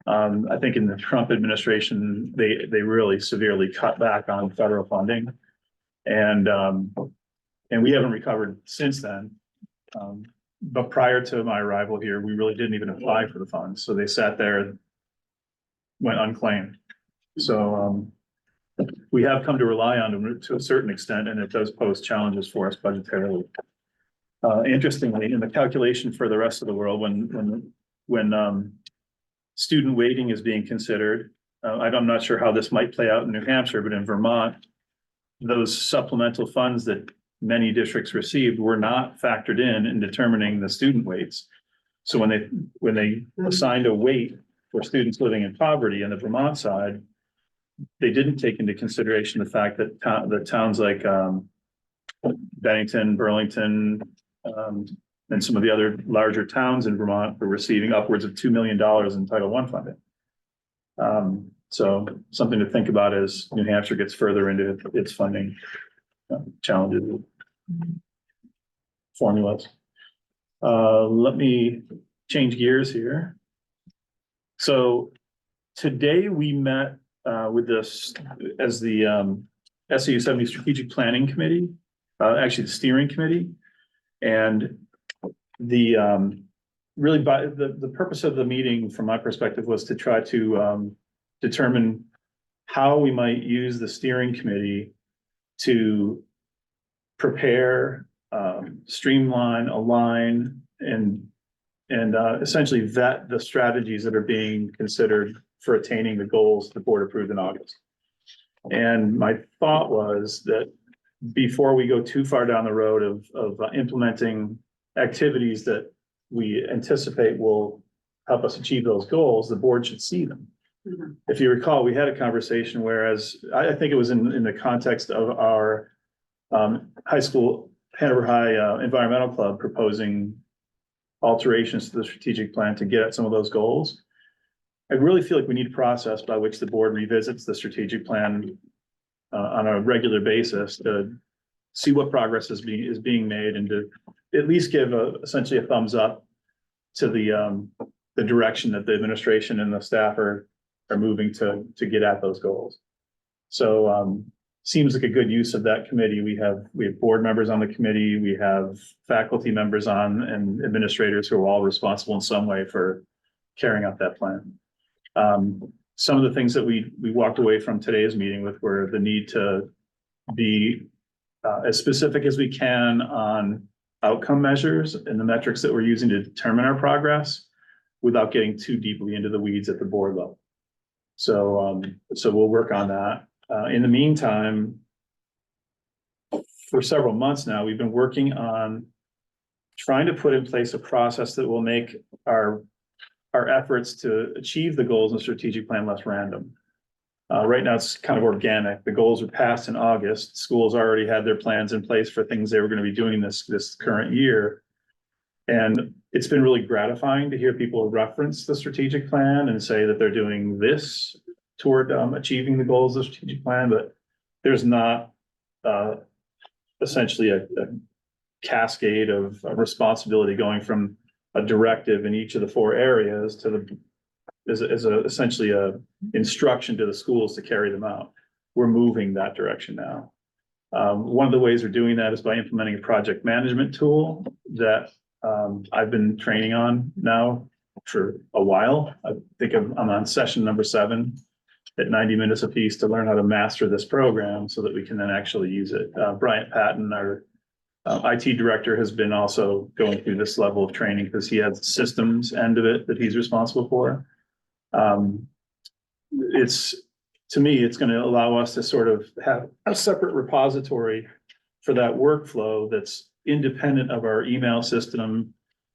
I think in the Trump administration, they really severely cut back on federal funding. And we haven't recovered since then. But prior to my arrival here, we really didn't even apply for the funds. So they sat there and went unclaimed. So we have come to rely on them to a certain extent, and it does pose challenges for us budgetarily. Interestingly, in the calculation for the rest of the world, when student weighting is being considered, I'm not sure how this might play out in New Hampshire, but in Vermont, those supplemental funds that many districts received were not factored in determining the student weights. So when they assigned a weight for students living in poverty on the Vermont side, they didn't take into consideration the fact that the towns like Bennington, Burlington, and some of the other larger towns in Vermont were receiving upwards of $2 million in Title I funding. So something to think about as New Hampshire gets further into its funding challenges, formulas. Let me change gears here. So today we met with this as the SAU70 Strategic Planning Committee, actually the steering committee. And really by the purpose of the meeting, from my perspective, was to try to determine how we might use the steering committee to prepare, streamline, align, and essentially vet the strategies that are being considered for attaining the goals the board approved in August. And my thought was that before we go too far down the road of implementing activities that we anticipate will help us achieve those goals, the board should see them. Mhm. If you recall, we had a conversation, whereas I think it was in the context of our high school, Hanover High Environmental Club proposing alterations to the strategic plan to get at some of those goals. I really feel like we need a process by which the board revisits the strategic plan on a regular basis to see what progress is being made, and to at least give essentially a thumbs up to the direction that the administration and the staff are moving to get at those goals. So seems like a good use of that committee. We have board members on the committee, we have faculty members on, and administrators who are all responsible in some way for carrying out that plan. Some of the things that we walked away from today's meeting with were the need to be as specific as we can on outcome measures and the metrics that we're using to determine our progress without getting too deeply into the weeds at the board level. So we'll work on that. In the meantime, for several months now, we've been working on trying to put in place a process that will make our efforts to achieve the goals in the strategic plan less random. Right now, it's kind of organic. The goals were passed in August. Schools already had their plans in place for things they were going to be doing this current year. And it's been really gratifying to hear people reference the strategic plan and say that they're doing this toward achieving the goals of the strategic plan, but there's not essentially a cascade of responsibility going from a directive in each of the 4 areas to the essentially a instruction to the schools to carry them out. We're moving that direction now. One of the ways we're doing that is by implementing a project management tool that I've been training on now for a while. I think I'm on session number 7 at 90 minutes apiece to learn how to master this program so that we can then actually use it. Bryant Patton, our IT director, has been also going through this level of training because he has the systems end of it that he's responsible for. To me, it's going to allow us to sort of have a separate repository for that workflow that's independent of our email system,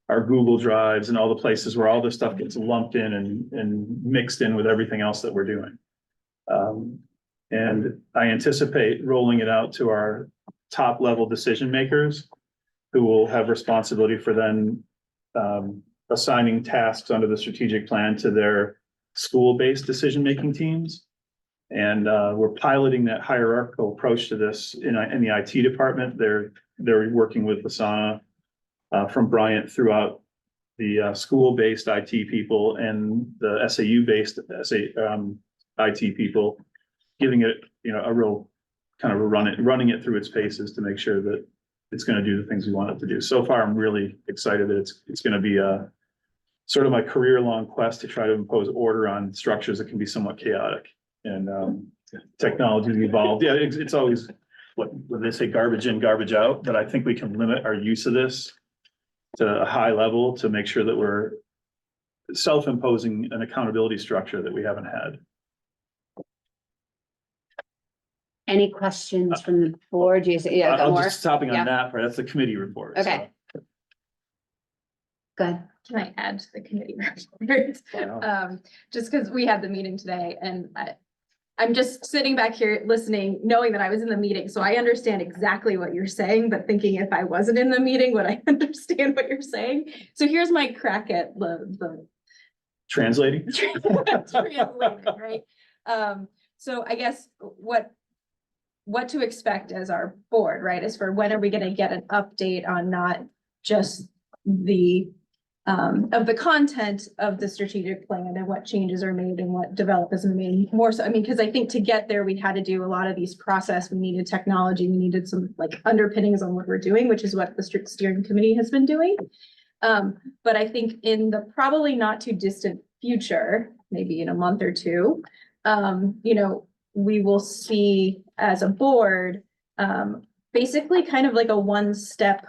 our Google Drives, and all the places where all this stuff gets lumped in and mixed in with everything else that we're doing. And I anticipate rolling it out to our top level decision makers who will have responsibility for then assigning tasks under the strategic plan to their school-based decision-making teams. And we're piloting that hierarchical approach to this in the IT department. They're working with Asana from Bryant throughout the school-based IT people and the SAU-based IT people, giving it, a real kind of running it through its paces to make sure that it's going to do the things we want it to do. So far, I'm really excited that it's going to be a sort of my career-long quest to try to impose order on structures that can be somewhat chaotic. And technology has evolved. Yeah, it's always what they say, garbage in, garbage out. But I think we can limit our use of this to a high level to make sure that we're self-imposing an accountability structure that we haven't had. Any questions from the board? Do you say, yeah, got I'm more? just stopping Yeah. on that part. That's the committee report. so. Okay. Good. Can I add to the committee report? Wow. Just because we had the meeting today and I'm just sitting back here listening, knowing that I was in the meeting, so I understand exactly what you're saying, but thinking if I wasn't in the meeting, would I understand what you're saying? So here's my crack at the Translating? translating, right? So I guess what to expect as our board, right, is for when are we gonna get an update on not just the of the content of the strategic plan and what changes are made and what developments are made more so. I mean, because I think to get there, we had to do a lot of these process. We needed technology. We needed some like underpinnings on what we're doing, which is what the strict steering committee has been doing. But I think in the probably not too distant future, maybe in a month or two, you know, we will see as a board, basically kind of like a one step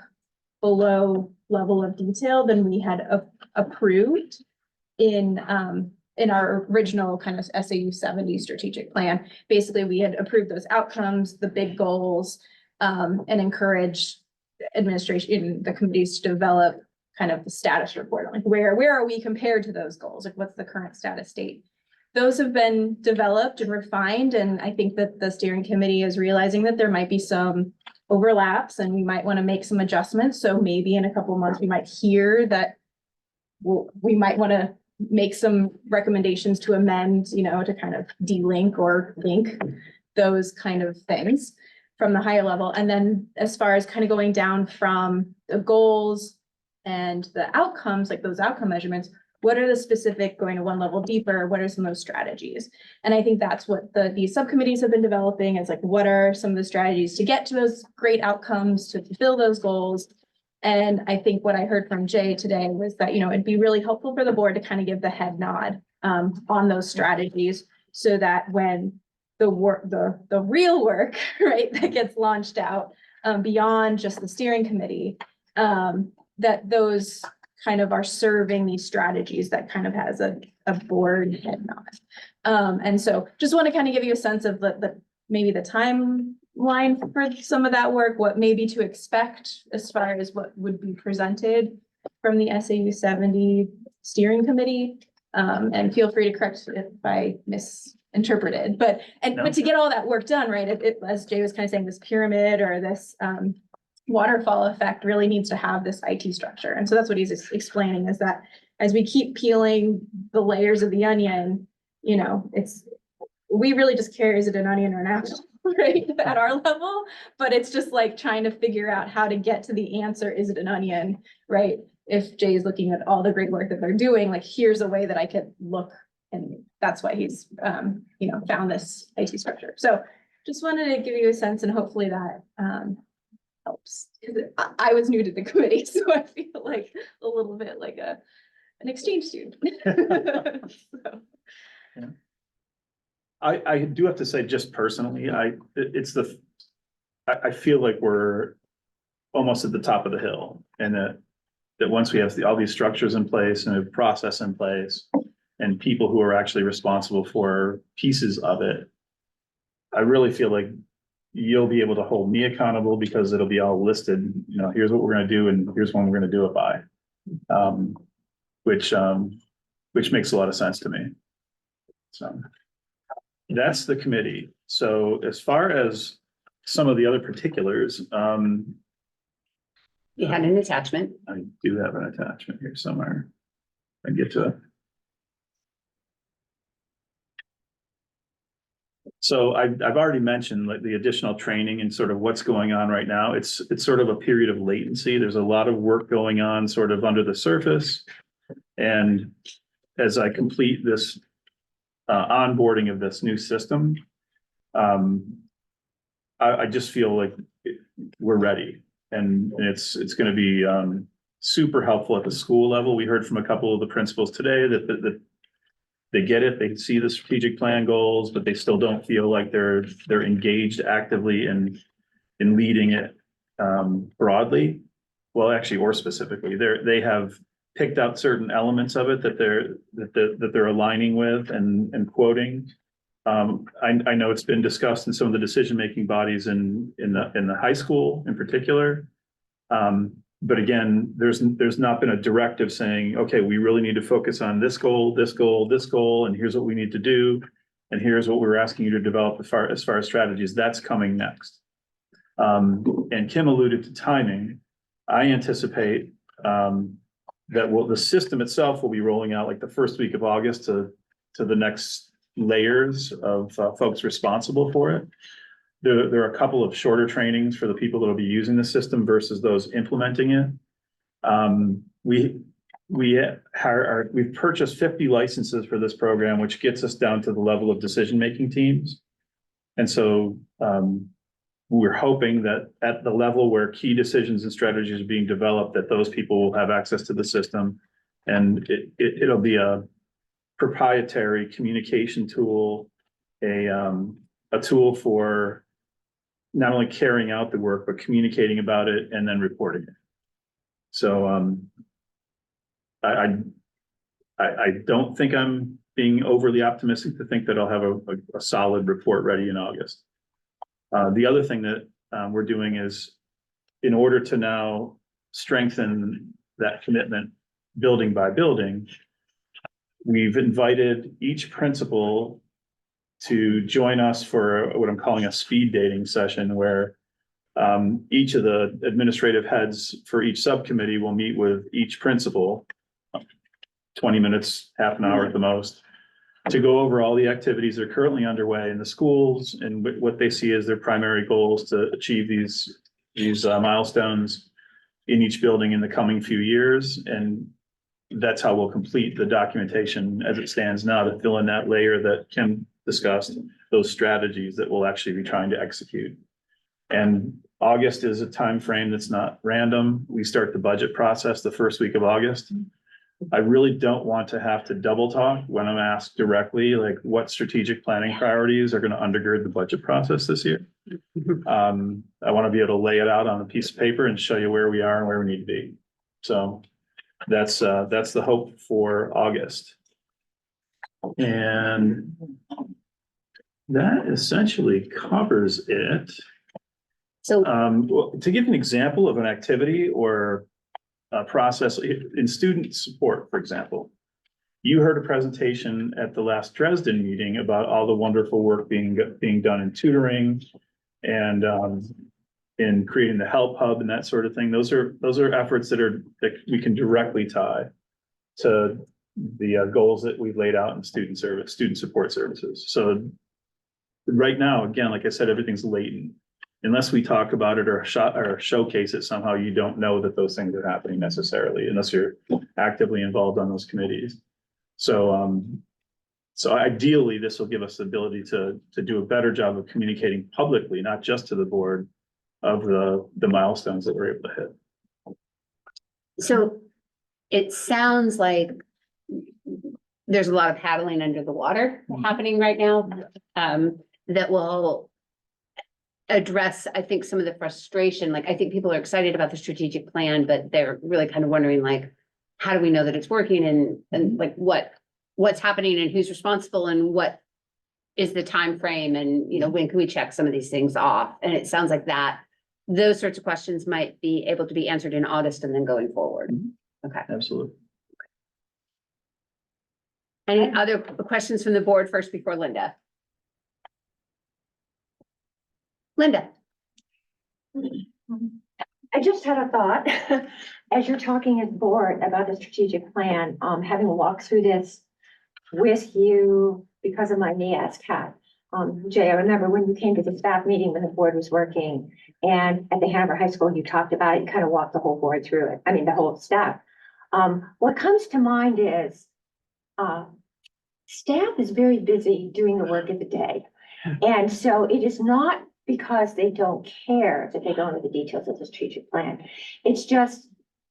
below level of detail than we had approved in our original kind of SAU70 strategic plan. Basically, we had approved those outcomes, the big goals, and encouraged administration, the committees to develop kind of the status report, like where are we compared to those goals? Like what's the current status state? Those have been developed and refined, and I think that the steering committee is realizing that there might be some overlaps and we might want to make some adjustments. So maybe in a couple of months, we might hear that we might want to make some recommendations to amend, you know, to kind of delink or link those kind of things from the higher level. And then as far as kind of going down from the goals and the outcomes, like those outcome measurements, what are the specific, going to one level deeper, what are some of those strategies? And I think that's what these subcommittees have been developing, is like, what are some of the strategies to get to those great outcomes, to fulfill those goals? And I think what I heard from Jay today was that, you know, it'd be really helpful for the board to kind of give the head nod on those strategies, so that when the real work, right, that gets launched out beyond just the steering committee, that those kind of are serving these strategies that kind of has a board head nod. And so just want to kind of give you a sense of maybe the timeline for some of that work, what maybe to expect as far as what would be presented from the SAU70 steering committee. And feel free to correct if I misinterpreted, but to get all that work done, right, as Jay was kind of saying, this pyramid or this waterfall effect really needs to have this IT structure. And so that's what he's explaining, is that as we keep peeling the layers of the onion, you know, we really just care, is it an onion or an apple, right, at our level? But it's just like trying to figure out how to get to the answer, is it an onion, right? If Jay is looking at all the great work that they're doing, like, here's a way that I could look, and that's why he's, you know, found this IT structure. So just wanted to give you a sense, and hopefully that helps, because I was new to the committee, so I feel like a little bit like an exchange student. So. Yeah. I do have to say, just personally, I feel like we're almost at the top of the hill, and that once we have all these structures in place and a process in place and people who are actually responsible for pieces of it, I really feel like you'll be able to hold me accountable, because it'll be all listed, you know, here's what we're going to do and here's when we're going to do it by, which makes a lot of sense to me. So that's the committee. So as far as some of the other particulars, You had an attachment. I do have an attachment here somewhere. I get to it. So I've already mentioned like the additional training and sort of what's going on right now. It's sort of a period of latency. There's a lot of work going on sort of under the surface. And as I complete this onboarding of this new system, I just feel like we're ready. And it's going to be super helpful at the school level. We heard from a couple of the principals today that they get it, they see the strategic plan goals, but they still don't feel like they're engaged actively in leading it broadly. Well, actually, or specifically, they have picked out certain elements of it that they're aligning with and quoting. I know it's been discussed in some of the decision-making bodies in the high school in particular. But again, there's not been a directive saying, okay, we really need to focus on this goal, this goal, this goal, and here's what we need to do. And here's what we're asking you to develop as far as strategies. That's coming next. And Kim alluded to timing. I anticipate that the system itself will be rolling out like the first week of August to the next layers of folks responsible for it. There are a couple of shorter trainings for the people that will be using the system versus those implementing it. We've purchased 50 licenses for this program, which gets us down to the level of decision-making teams. And so we're hoping that at the level where key decisions and strategies are being developed, that those people will have access to the system. And it'll be a proprietary communication tool, a tool for not only carrying out the work, but communicating about it and then reporting it. So, I don't think I'm being overly optimistic to think that I'll have a solid report ready in August. The other thing that we're doing is, in order to now strengthen that commitment building by building, we've invited each principal to join us for what I'm calling a speed dating session, where each of the administrative heads for each subcommittee will meet with each principal, 20 minutes, half an hour at the most, to go over all the activities that are currently underway in the schools and what they see as their primary goals to achieve these milestones in each building in the coming few years. And that's how we'll complete the documentation as it stands now, to fill in that layer that Kim discussed, those strategies that we'll actually be trying to execute. And August is a time frame that's not random. We start the budget process the first week of August. I really don't want to have to double talk when I'm asked directly, like, what strategic planning priorities are going to undergird the budget process this year. I want to be able to lay it out on a piece of paper and show you where we are and where we need to be. So that's the hope for August. And that essentially covers it. So Well, to give an example of an activity or a process in student support, for example, you heard a presentation at the last Dresden meeting about all the wonderful work being done in tutoring and in creating the help hub and that sort of thing. Those are efforts that we can directly tie to the goals that we've laid out in student support services. So right now, again, like I said, everything's latent. Unless we talk about it or showcase it somehow, you don't know that those things are happening necessarily, unless you're actively involved on those committees. So, so ideally, this will give us the ability to do a better job of communicating publicly, not just to the board, of the milestones that we're able to hit. So it sounds like there's a lot of paddling under the water happening right now, that will address, I think, some of the frustration. Like, I think people are excited about the strategic plan, but they're really kind of wondering, like, how do we know that it's working, and like what's happening and who's responsible and what is the time frame, and when can we check some of these things off? And it sounds like those sorts of questions might be able to be answered in August and then going forward. Okay. Absolutely. Any other questions from the board first before Linda? Linda. I just had a thought, as you're talking as board about the strategic plan, having walked through this with you because of my NEASC hat. Jay, I remember when you came to the staff meeting when the board was working, and at the Hanover High School, you talked about it, you kind of walked the whole board through it. I mean, the whole staff. What comes to mind is, staff is very busy doing the work of the day. And so it is not because they don't care that they go into the details of the strategic plan. It's just,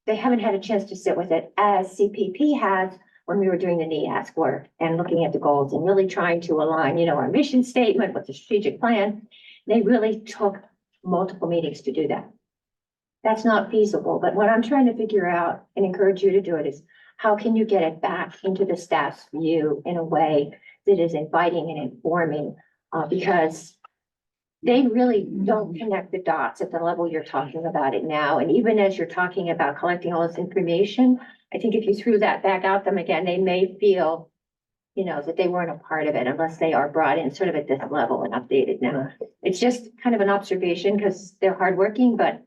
they haven't had a chance to sit with it, as CPP has when we were doing the NEASC work and looking at the goals and really trying to align, our mission statement with the strategic plan. They really took multiple meetings to do that. That's not feasible, but what I'm trying to figure out and encourage you to do it is, how can you get it back into the staff's view in a way that is inviting and informing, because they really don't connect the dots at the level you're talking about it now. And even as you're talking about collecting all this information, I think if you threw that back out them again, they may feel, that they weren't a part of it unless they are brought in sort of at this level and updated now. It's just kind of an observation because they're hardworking, but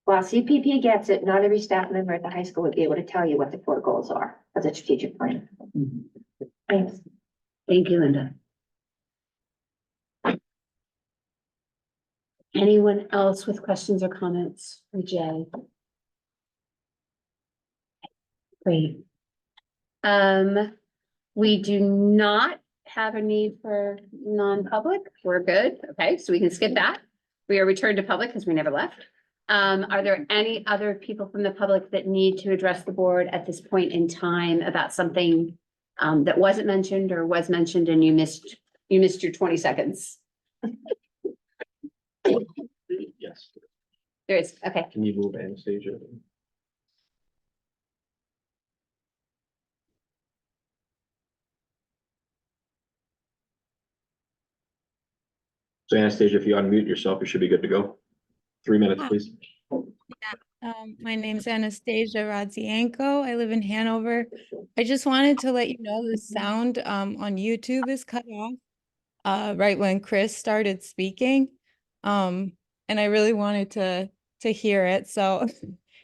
while CPP gets it, not every staff member at the high school would be able to tell you what the core goals are of the strategic plan. Thanks. Thank you, Linda. Anyone else with questions or comments for Jay? Great. We do not have a need for non-public. We're good. Okay, so we can skip that. We are returned to public because we never left. Are there any other people from the public that need to address the board at this point in time about something that wasn't mentioned or was mentioned and you missed your 20 seconds? Yes. There is, okay. Can you move Anastasia? So Anastasia, if you unmute yourself, you should be good to go. 3 minutes, please. My name's Anastasia Radzienko. I live in Hanover. I just wanted to let you know the sound on YouTube is cut off right when Chris started speaking. And I really wanted to hear it. So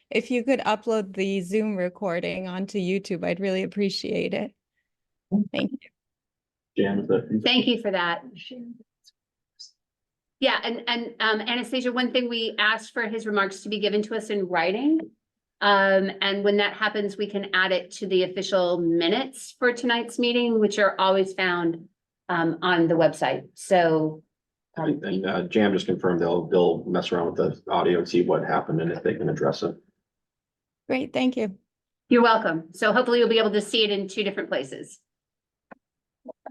if you could upload the Zoom recording onto YouTube, I'd really appreciate it. Thank you. Jan, is that? Thank you for that. Yeah, and Anastasia, one thing we asked for his remarks to be given to us in writing. And when that happens, we can add it to the official minutes for tonight's meeting, which are always found on the website. So. And Jam just confirmed they'll mess around with the audio and see what happened and if they can address it. Great, thank you. You're welcome. So hopefully you'll be able to see it in 2 different places.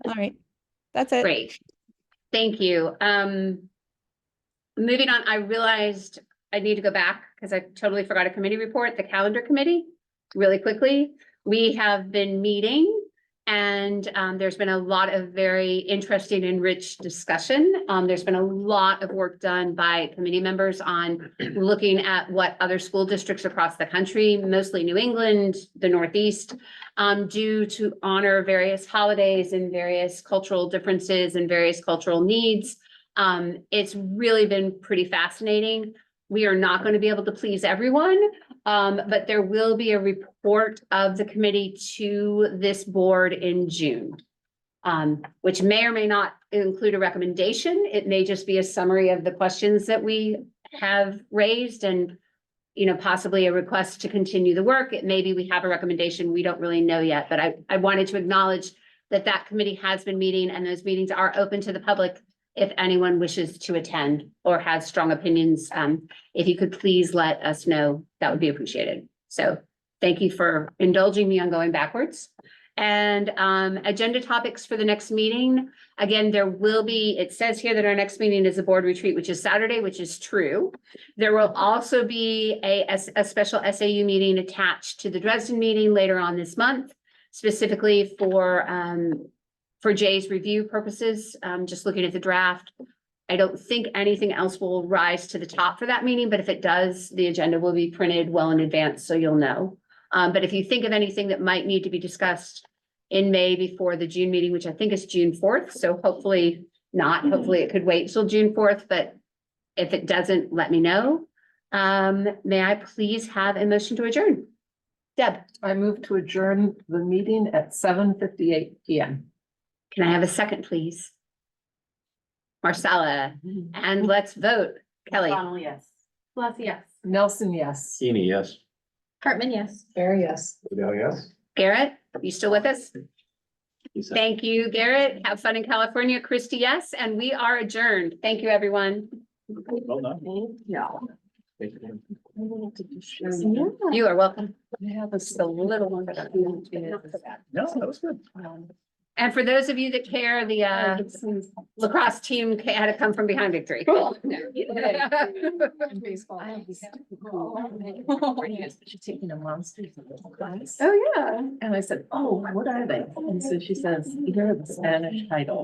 All right, that's it. Great. Thank you. Moving on, I realized I need to go back because I totally forgot a committee report, the calendar committee, really quickly. We have been meeting and there's been a lot of very interesting and rich discussion. There's been a lot of work done by committee members on looking at what other school districts across the country, mostly New England, the Northeast, do to honor various holidays and various cultural differences and various cultural needs. It's really been pretty fascinating. We are not going to be able to please everyone, but there will be a report of the committee to this board in June, which may or may not include a recommendation. It may just be a summary of the questions that we have raised and, you know, possibly a request to continue the work. It maybe we have a recommendation. We don't really know yet, but I wanted to acknowledge that that committee has been meeting and those meetings are open to the public if anyone wishes to attend or has strong opinions. If you could please let us know, that would be appreciated. So thank you for indulging me on going backwards. And agenda topics for the next meeting. Again, there will be, it says here that our next meeting is a board retreat, which is Saturday, which is true. There will also be a special SAU meeting attached to the Dresden meeting later on this month, specifically for Jay's review purposes, just looking at the draft. I don't think anything else will rise to the top for that meeting, but if it does, the agenda will be printed well in advance, so you'll know. But if you think of anything that might need to be discussed in May before the June meeting, which I think is June 4th, so hopefully not, hopefully it could wait till June 4th, but if it doesn't, let me know. May I please have a motion to adjourn? Deb. I move to adjourn the meeting at 7:58 PM. Can I have a second, please? Marcella, and let's vote. Kelly. Donnelly, yes. Blasi, yes. Nelson, yes. Keeney, yes. Hartman, yes. Very yes. Yes. Garrett, you still with us? He said- Thank you, Garrett. Have fun in California. Christy, yes, and we are adjourned. Thank you, everyone. Well done. Yeah. Thank you. You are welcome. I have a little one that I No, that was good. And for those of you that care, the lacrosse team had to come from behind victory. Baseball. I have this. She's taking a monster class. Oh, yeah. And I said, oh, what are they? And so she says, they're the Spanish title.